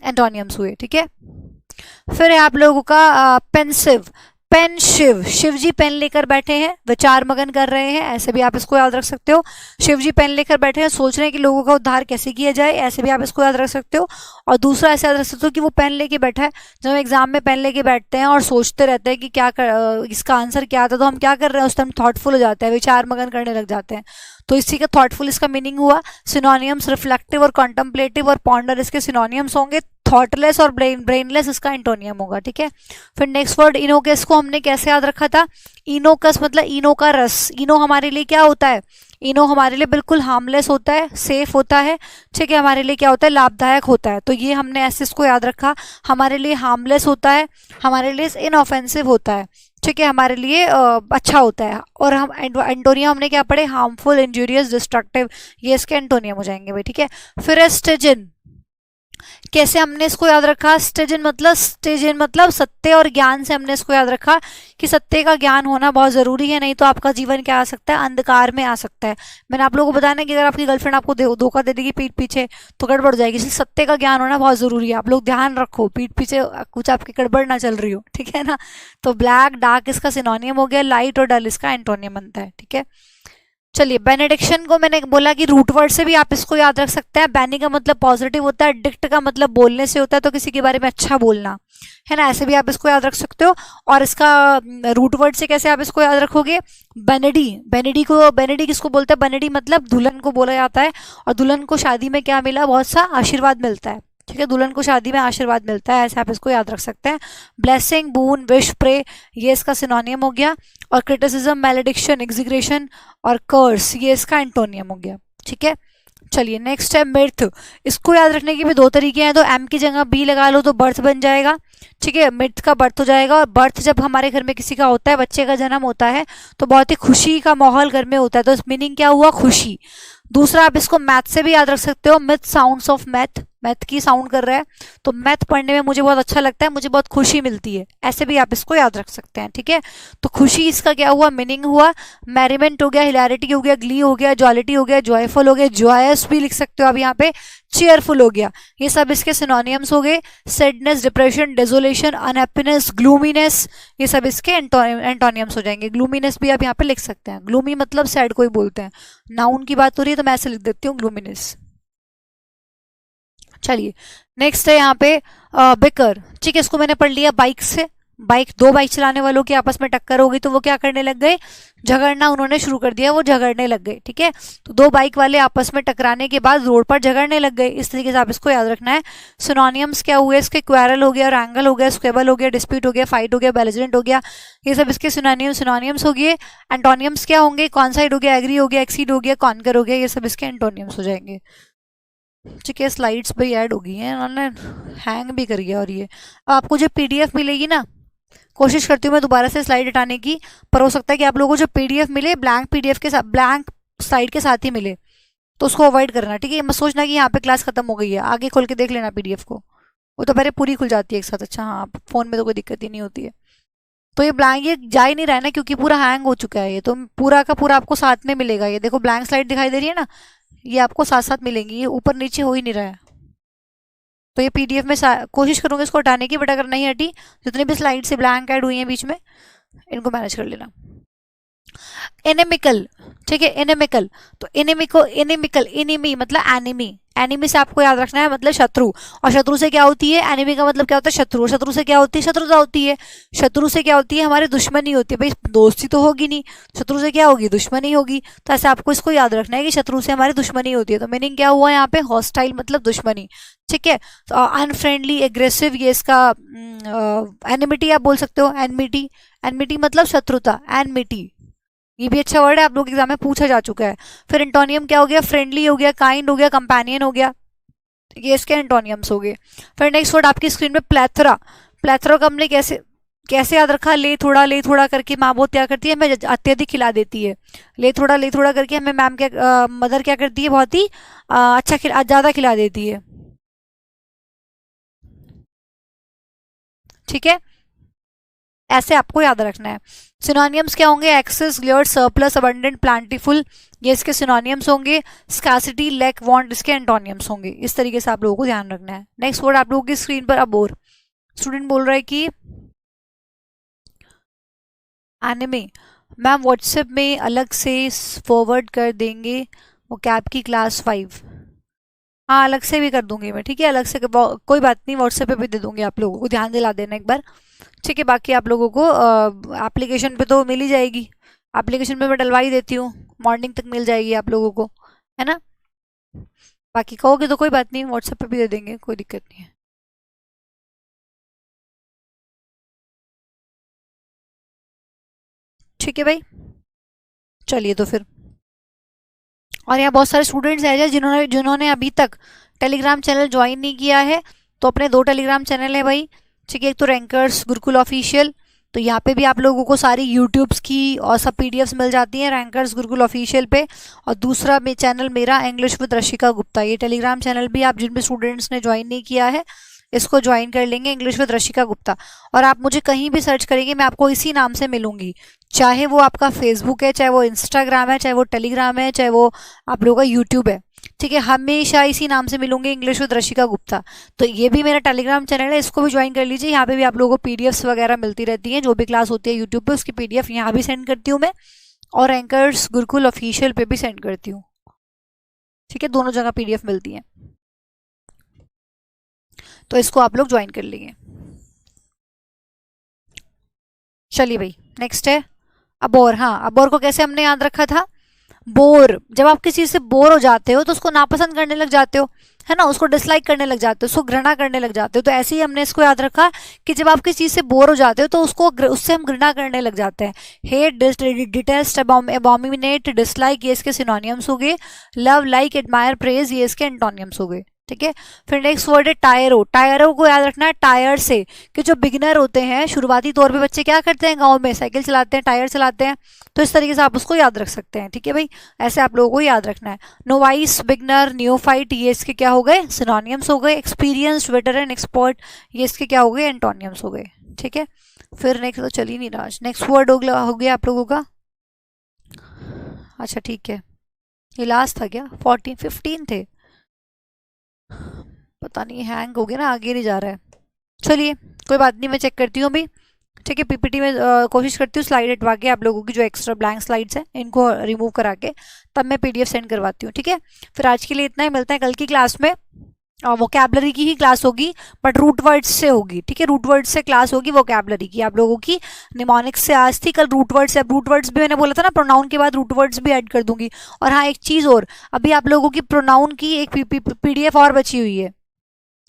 एंटोनियम्स हुए, ठीक है। फिर है आप लोगों का पेंसिव, पेन शिव, शिव जी पेन लेकर बैठे हैं, विचार मगन कर रहे हैं, ऐसे भी आप इसको याद रख सकते हो। शिव जी पेन लेकर बैठे हैं, सोच रहे हैं कि लोगों का उद्धार कैसे किया जाए, ऐसे भी आप इसको याद रख सकते हो। और दूसरा ऐसे याद रख सकते हो कि वो पेन लेके बैठा है, जब हम एग्जाम में पेन लेके बैठते हैं और सोचते रहते हैं कि इसका आंसर क्या था, तो हम क्या कर रहे हैं उस टाइम, थॉटफुल हो जाते हैं, विचार मगन करने लग जाते हैं। तो इसी का थॉटफुल इसका मीनिंग हुआ। सिनोनियम्स रिफ्लेक्टिव और कॉन्टम्पलेटिव और पॉन्डर इसके सिनोनियम्स होंगे। थॉटलेस और ब्रेनलेस इसका एंटोनियम होगा, ठीक है। फिर नेक्स्ट वर्ड इनोकस को हमने कैसे याद रखा था, इनोकस मतलब इनो का रस। इनो हमारे लिए क्या होता है, इनो हमारे लिए बिल्कुल हार्मलेस होता है, सेफ होता है, ठीक है, हमारे लिए क्या होता है, लाभदायक होता है। तो ये हमने ऐसे इसको याद रखा, हमारे लिए हार्मलेस होता है, हमारे लिए इनऑफेंसिव होता है, ठीक है, हमारे लिए अच्छा होता है। और हम एंटोनियम हमने क्या पढ़े, हार्मफुल, इंजूरियस, डिस्ट्रक्टिव, ये इसके एंटोनियम हो जाएंगे भाई, ठीक है। फिर है स्टेजिन, कैसे हमने इसको याद रखा, स्टेजिन मतलब सत्य और ज्ञान से हमने इसको याद रखा कि सत्य का ज्ञान होना बहुत जरूरी है, नहीं तो आपका जीवन क्या आ सकता है, अंधकार में आ सकता है। मैंने आप लोगों को बताया ना कि अगर आपकी गर्लफ्रेंड आपको धोखा दे देगी पीठ पीछे तो गड़बड़ जाएगी, इसलिए सत्य का ज्ञान होना बहुत जरूरी है। आप लोग ध्यान रखो, पीठ पीछे कुछ आपकी गड़बड़ ना चल रही हो, ठीक है ना। तो ब्लैक डार्क इसका सिनोनियम हो गया, लाइट और डल इसका एंटोनियम बनता है, ठीक है। चलिए बेनेडिक्शन को मैंने बोला कि रूट वर्ड से भी आप इसको याद रख सकते हैं। बैनी का मतलब पॉजिटिव होता है, डिक्ट का मतलब बोलने से होता है, तो किसी के बारे में अच्छा बोलना है ना, ऐसे भी आप इसको याद रख सकते हो। और इसका रूट वर्ड से कैसे आप इसको याद रखोगे, बेनेडी, बेनेडी किसको बोलते हैं, बेनेडी मतलब दुल्हन को बोला जाता है, और दुल्हन को शादी में क्या मिला, बहुत सा आशीर्वाद मिलता है, ठीक है, दुल्हन को शादी में आशीर्वाद मिलता है, ऐसे आप इसको याद रख सकते हैं। ब्लेसिंग, बून, विश, प्रे, ये इसका सिनोनियम हो गया। और क्रिटिसिज्म, मैलेडिक्शन, एग्जीग्रेशन और कर्स, ये इसका एंटोनियम हो गया, ठीक है। चलिए नेक्स्ट है मिर्थ, इसको याद रखने के भी दो तरीके हैं, तो एम की जगह बी लगा लो तो बर्थ बन जाएगा, ठीक है, मिर्थ का बर्थ हो जाएगा। और बर्थ जब हमारे घर में किसी का होता है, बच्चे का जन्म होता है, तो बहुत ही खुशी का माहौल घर में होता है, तो मीनिंग क्या हुआ, खुशी। दूसरा आप इसको मैथ से भी याद रख सकते हो, myth sounds of math, math की साउंड कर रहा है, तो मैथ पढ़ने में मुझे बहुत अच्छा लगता है, मुझे बहुत खुशी मिलती है, ऐसे भी आप इसको याद रख सकते हैं, ठीक है। तो खुशी इसका क्या हुआ, मीनिंग हुआ। मैरिमेंट हो गया, हिलैरिटी हो गया, ग्ली हो गया, जॉलिटी हो गया, जॉयफुल हो गया, जॉयस भी लिख सकते हो आप यहाँ पे, चेयरफुल हो गया, ये सब इसके सिनोनियम्स हो गए। सैडनेस, डिप्रेशन, डेजोलेशन, अनहैप्पीनेस, ग्लूमीनेस, ये सब इसके एंटोनियम्स हो जाएंगे। ग्लूमीनेस भी आप यहाँ पे लिख सकते हैं, ग्लूमी मतलब सैड को ही बोलते हैं, नाउन की बात हो रही है तो मैं ऐसे लिख देती हूँ ग्लूमीनेस। चलिए नेक्स्ट है यहाँ पे बिकर, ठीक है, इसको मैंने पढ़ लिया बाइक से। दो बाइक चलाने वालों की आपस में टक्कर हो गई, तो वो क्या करने लग गए, झगड़ना उन्होंने शुरू कर दिया, वो झगड़ने लग गए, ठीक है। तो दो बाइक वाले आपस में टकराने के बाद रोड पर झगड़ने लग गए, इस तरीके से आप इसको याद रखना है। सिनोनियम्स क्या हुए इसके, क्वेरल हो गया, रैंगल हो गया, स्क्वेबल हो गया, डिस्प्यूट हो गया, फाइट हो गया, बेलिजरेंट हो गया, ये सब इसके सिनोनियम्स हो गए। एंटोनियम्स क्या होंगे, कॉन्साइड हो गया, एग्री हो गया, एक्सीड हो गया, कॉन्कर हो गया, ये सब इसके एंटोनियम्स हो जाएंगे, ठीक है। स्लाइड्स भी ऐड हो गई हैं, उन्होंने हैंग भी कर गया। और ये अब आपको जो पीडीएफ मिलेगी ना, कोशिश करती हूँ मैं दोबारा से स्लाइड हटाने की, पर हो सकता है कि आप लोगों को जो पीडीएफ मिले ब्लैंक पीडीएफ के साथ, ब्लैंक स्लाइड के साथ ही मिले, तो उसको अवॉइड करना, ठीक है। मत सोचना कि यहाँ पे क्लास खत्म हो गई है, आगे खोल के देख लेना पीडीएफ को, वो तो पहले पूरी खुल जाती है एक साथ। अच्छा हाँ, फोन में तो कोई दिक्कत ही नहीं होती है। तो ये ब्लैंक ये जा ही नहीं रहा है ना, क्योंकि पूरा हैंग हो चुका है ये, तो पूरा का पूरा आपको साथ में मिलेगा। ये देखो ब्लैंक स्लाइड दिखाई दे रही है ना, ये आपको साथ साथ मिलेंगी, ये ऊपर नीचे हो ही नहीं रहा है। तो ये पीडीएफ में कोशिश करूंगी इसको हटाने की, बट अगर नहीं हटी, जितने भी स्लाइड से ब्लैंक ऐड हुई हैं बीच में, इनको मैनेज कर लेना। एनेमिकल, ठीक है, एनेमिकल, तो एनेमिकल, एनिमी मतलब एनिमी, एनिमी से आपको याद रखना है मतलब शत्रु, और शत्रु से क्या होती है, एनिमी का मतलब क्या होता है, शत्रु, शत्रु से क्या होती है, शत्रुता होती है, शत्रु से क्या होती है, हमारी दुश्मनी होती है। भाई दोस्ती तो होगी नहीं, शत्रु से क्या होगी, दुश्मनी होगी, तो ऐसे आपको इसको याद रखना है कि शत्रु से हमारी दुश्मनी होती है। तो मीनिंग क्या हुआ यहाँ पे, हॉस्टाइल मतलब दुश्मनी, ठीक है। तो अनफ्रेंडली, एग्रेसिव, ये इसका एनिमिटी आप बोल सकते हो, एनमिटी, एनमिटी मतलब शत्रुता, एनमिटी, ये भी अच्छा वर्ड है, आप लोग एग्जाम में पूछा जा चुका है। फिर एंटोनियम क्या हो गया, फ्रेंडली हो गया, काइंड हो गया, कंपेनियन हो गया, ये इसके एंटोनियम्स हो गए। फिर नेक्स्ट वर्ड आपकी स्क्रीन में प्लेथरा, प्लेथरा का हमने कैसे कैसे याद रखा, ले थोड़ा करके माँ बहुत क्या करती है, हमें अत्यधिक खिला देती है। ले थोड़ा करके हमें मैम क्या मदर क्या करती है, बहुत ही अच्छा ज्यादा खिला देती है, ठीक है, ऐसे आपको याद रखना है। सिनोनियम्स क्या होंगे, एक्सेस, ग्लेयर, सरप्लस, अबंडेंट, प्लांटीफुल, ये इसके सिनोनियम्स होंगे। स्कासिटी, लैक, वांट, इसके एंटोनियम्स होंगे। इस तरीके से आप लोगों को ध्यान रखना है। नेक्स्ट वर्ड आप लोगों की स्क्रीन पर अबोर, स्टूडेंट बोल रहा है कि एनिमे मैम व्हाट्सएप में अलग से फॉरवर्ड कर देंगे वो कैब की क्लास 5। हाँ अलग से भी कर दूंगी मैं, ठीक है, अलग से कोई बात नहीं, व्हाट्सएप पे भी दे दूंगी, आप लोगों को ध्यान दिला देना एक बार, ठीक है। बाकी आप लोगों को एप्लीकेशन पे तो मिल ही जाएगी, एप्लीकेशन पे मैं डलवा ही देती हूँ, मॉर्निंग तक मिल जाएगी आप लोगों को, है ना। बाकी कहोगे तो कोई बात नहीं, व्हाट्सएप पे भी दे देंगे, कोई दिक्कत नहीं है। ठीक है भाई, चलिए तो फिर। और यहाँ बहुत सारे स्टूडेंट्स हैं जिन्होंने जिन्होंने अभी तक टेलीग्राम चैनल ज्वाइन नहीं किया है, तो अपने दो टेलीग्राम चैनल है भाई, ठीक है। एक तो रैंकर्स गुरुकुल ऑफिशियल, तो यहाँ पे भी आप लोगों को सारी यूट्यूब्स की और सब पीडीएफ्स मिल जाती हैं रैंकर्स गुरुकुल ऑफिशियल पे। और दूसरा चैनल मेरा इंग्लिश विद रशिका गुप्ता, ये टेलीग्राम चैनल भी आप जिन भी स्टूडेंट्स ने ज्वाइन नहीं किया है इसको ज्वाइन कर लेंगे, इंग्लिश विद रशिका गुप्ता। और आप मुझे कहीं भी सर्च करेंगे मैं आपको इसी नाम से मिलूंगी, चाहे वो आपका फेसबुक है, चाहे वो इंस्टाग्राम है, चाहे वो टेलीग्राम है, चाहे वो आप लोगों का यूट्यूब है, ठीक है, हमेशा इसी नाम से मिलूंगे, इंग्लिश विद रशिका गुप्ता। तो ये भी मेरा टेलीग्राम चैनल है, इसको भी ज्वाइन कर लीजिए। यहाँ पे भी आप लोगों को पीडीएफ्स वगैरह मिलती रहती हैं, जो भी क्लास होती है यूट्यूब पे उसकी पीडीएफ यहाँ भी सेंड करती हूँ मैं, और एंकर्स गुरुकुल ऑफिशियल पे भी सेंड करती हूँ, ठीक है, दोनों जगह पीडीएफ मिलती है, तो इसको आप लोग ज्वाइन कर लेंगे। चलिए भाई, नेक्स्ट है अबोर। हाँ, अबोर को कैसे हमने याद रखा था, बोर, जब आप किसी चीज से बोर हो जाते हो तो उसको नापसंद करने लग जाते हो, है ना, उसको डिसलाइक करने लग जाते हो, उसको घृणा करने लग जाते हो। तो ऐसे ही हमने इसको याद रखा कि जब आप किसी चीज से बोर हो जाते हो तो उसको उससे हम घृणा करने लग जाते हैं। हेट, डिटेस्ट, अबॉमिनेट, डिसलाइक, ये इसके सिनोनियम्स हो गए। लव, लाइक, एडमायर, प्रेज, ये इसके एंटोनियम्स हो गए, ठीक है। फिर नेक्स्ट वर्ड है टायरो। टायरो को याद रखना है टायर से, कि जो बिगिनर होते हैं शुरुआती तौर पे बच्चे क्या करते हैं गांव में, साइकिल चलाते हैं, टायर चलाते हैं, तो इस तरीके से आप उसको याद रख सकते हैं, ठीक है भाई, ऐसे आप लोगों को याद रखना है। नोवाइस, बिगनर, नियोफाइट, ये इसके क्या हो गए, सिनोनियम्स हो गए। एक्सपीरियंस्ड, वेटरन, एक्सपर्ट, ये इसके क्या हो गए, एंटोनियम्स हो गए, ठीक है। फिर नेक्स्ट तो चल ही नहीं रहा, नेक्स्ट वर्ड हो गया आप लोगों का, अच्छा ठीक है, ये लास्ट था क्या, 15 थे, पता नहीं हैंग हो गया ना, आगे नहीं जा रहा है। चलिए कोई बात नहीं, मैं चेक करती हूँ अभी, ठीक है। पीपीटी में कोशिश करती हूँ स्लाइड हटवा के आप लोगों की जो एक्स्ट्रा ब्लैंक स्लाइड्स हैं इनको रिमूव करा के तब मैं पीडीएफ सेंड करवाती हूँ, ठीक है। फिर आज के लिए इतना ही, मिलता है कल की क्लास में। वोकैबलरी की ही क्लास होगी, बट रूट वर्ड्स से होगी, ठीक है, रूट वर्ड्स से क्लास होगी वोकैबलरी की आप लोगों की। निमोनिक्स से आज थी, कल रूट वर्ड्स, अब रूट वर्ड्स भी मैंने बोला था ना, प्रोनाउन के बाद रूट वर्ड्स भी ऐड कर दूंगी। और हाँ एक चीज़ और, अभी आप लोगों की प्रोनाउन की एक पीडीएफ और बची हुई है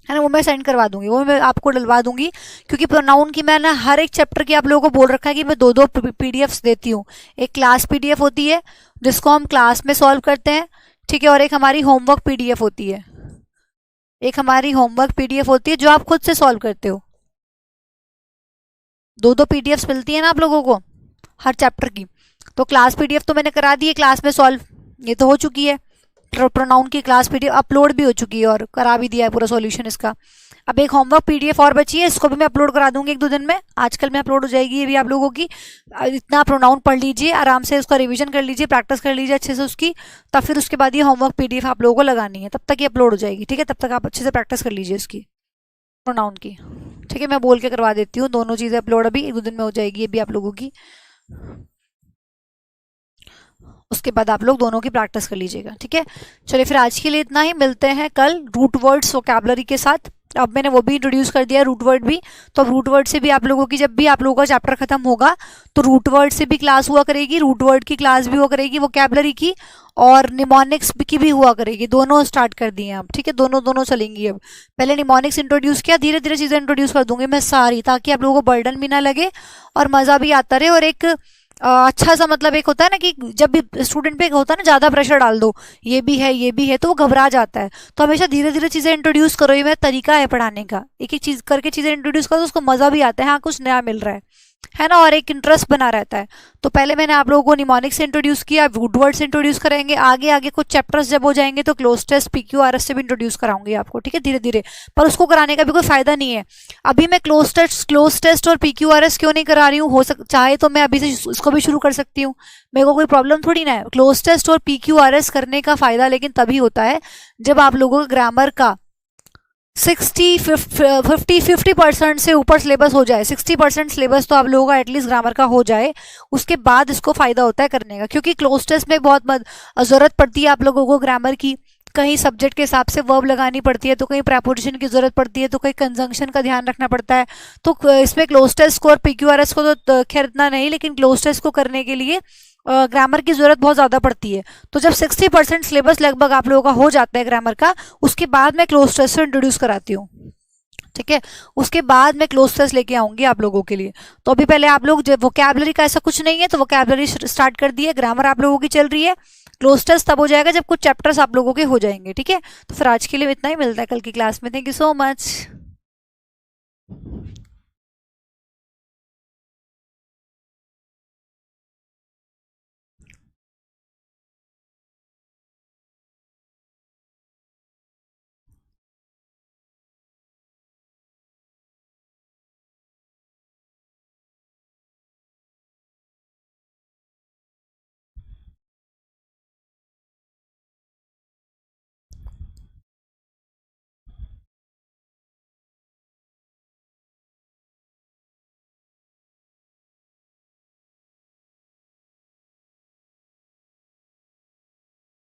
ना, वो मैं सेंड करवा दूंगी, वो मैं आपको डलवा दूंगी, क्योंकि प्रोनाउन की मैंने हर एक चैप्टर की आप लोगों को बोल रखा है कि मैं दो दो पीडीएफ्स देती हूँ। एक क्लास पीडीएफ होती है जिसको हम क्लास में सॉल्व करते हैं, ठीक है, और एक हमारी होमवर्क पीडीएफ होती है, एक हमारी होमवर्क पीडीएफ होती है जो आप खुद से सॉल्व करते हो। दो दो पीडीएफ्स मिलती है ना आप लोगों को हर चैप्टर की। तो क्लास पीडीएफ तो मैंने करा दी है क्लास में सॉल्व, ये तो हो चुकी है, प्रोनाउन की क्लास पीडीएफ अपलोड भी हो चुकी है और करा भी दिया है पूरा सॉल्यूशन इसका। अब एक होमवर्क पीडीएफ और बची है, इसको भी मैं अपलोड करा दूंगी 1-2 दिन में, आजकल में अपलोड हो जाएगी ये भी आप लोगों की। इतना प्रोनाउन पढ़ लीजिए आराम से, उसका रिवीजन कर लीजिए, प्रैक्टिस कर लीजिए अच्छे से उसकी, तब फिर उसके बाद ये होमवर्क पीडीएफ आप लोगों को लगानी है, तब तक ये अपलोड हो जाएगी, ठीक है। तब तक आप अच्छे से प्रैक्टिस कर लीजिए इसकी प्रोनाउन की, ठीक है। मैं बोल के करवा देती हूँ, दोनों चीज़ें अपलोड अभी 1-2 दिन में हो जाएगी ये भी आप लोगों की, उसके बाद आप लोग दोनों की प्रैक्टिस कर लीजिएगा, ठीक है। चलिए फिर आज के लिए इतना ही, मिलते हैं कल रूट वर्ड्स वोकैबलरी के साथ। अब मैंने वो भी इंट्रोड्यूस कर दिया रूट वर्ड भी, तो अब रूट वर्ड से भी आप लोगों की, जब भी आप लोगों का चैप्टर खत्म होगा तो रूट वर्ड से भी क्लास हुआ करेगी, रूट वर्ड की क्लास भी हुआ करेगी वोकैबलरी की, और निमोनिक्स की भी हुआ करेगी, दोनों स्टार्ट कर दिए अब, ठीक है, दोनों दोनों चलेंगी। अब पहले निमोनिक्स इंट्रोड्यूस किया, धीरे धीरे चीज़ें इंट्रोड्यूस कर दूंगी मैं सारी, ताकि आप लोगों को बर्डन भी ना लगे और मज़ा भी आता रहे, और एक अच्छा सा मतलब एक होता है ना कि जब भी स्टूडेंट पे होता है ना ज़्यादा प्रेशर डाल दो, ये भी है ये भी है, तो वो घबरा जाता है। तो हमेशा धीरे धीरे चीज़ें इंट्रोड्यूस करो, ये मेरा तरीका है पढ़ाने का, एक एक चीज़ करके चीज़ें इंट्रोड्यूस करो तो उसको मज़ा भी आता है, हाँ कुछ नया मिल रहा है ना, और एक इंटरेस्ट बना रहता है। तो पहले मैंने आप लोगों को निमोनिक्स से इंट्रोड्यूस किया, रूट वर्ड से इंट्रोड्यूस करेंगे, आगे आगे कुछ चैप्टर्स जब हो जाएंगे तो क्लोज टेस्ट, पीक्यूआरएस से भी इंट्रोड्यूस कराऊंगी आपको, ठीक है, धीरे धीरे। पर उसको कराने का भी कोई फायदा नहीं है, अभी मैं क्लोज टेस्ट और पीक्यूआरएस क्यों नहीं करा रही हूँ, चाहे तो मैं अभी से इसको भी शुरू कर सकती हूँ, मेरे को कोई प्रॉब्लम थोड़ी ना है। क्लोज टेस्ट और पीक्यूआरएस करने का फायदा लेकिन तभी होता है जब आप लोगों का ग्रामर का 50% से ऊपर सिलेबस हो जाए, 60% सिलेबस तो आप लोगों का एटलीस्ट ग्रामर का हो जाए, उसके बाद इसको फायदा होता है करने का, क्योंकि क्लोज टेस्ट में बहुत जरूरत पड़ती है आप लोगों को ग्रामर की। कहीं सब्जेक्ट के हिसाब से वर्ब लगानी पड़ती है, तो कहीं प्रेपोजिशन की जरूरत पड़ती है, तो कहीं कंजंक्शन का ध्यान रखना पड़ता है। तो इसमें क्लोज टेस्ट को और पीक्यूआरएस को तो खैर इतना नहीं, लेकिन क्लोज टेस्ट को करने के लिए ग्रामर की जरूरत बहुत ज्यादा पड़ती है। तो जब 60% सिलेबस लगभग आप लोगों का हो जाता है ग्रामर का, उसके बाद मैं क्लोज टेस्ट को इंट्रोड्यूस कराती हूँ। ठीक है, उसके बाद मैं क्लोज टेस्ट लेके आऊंगी आप लोगों के लिए। तो अभी पहले आप लोग, जब वोकैबलरी का ऐसा कुछ नहीं है तो वोकैबलरी स्टार्ट कर दी है, ग्रामर आप लोगों की चल रही है। क्लोज टेस्ट तब हो जाएगा जब कुछ चैप्टर्स आप लोगों के हो जाएंगे। ठीक है, तो फिर आज के लिए इतना ही, मिलता है कल की क्लास में। Thank you so much.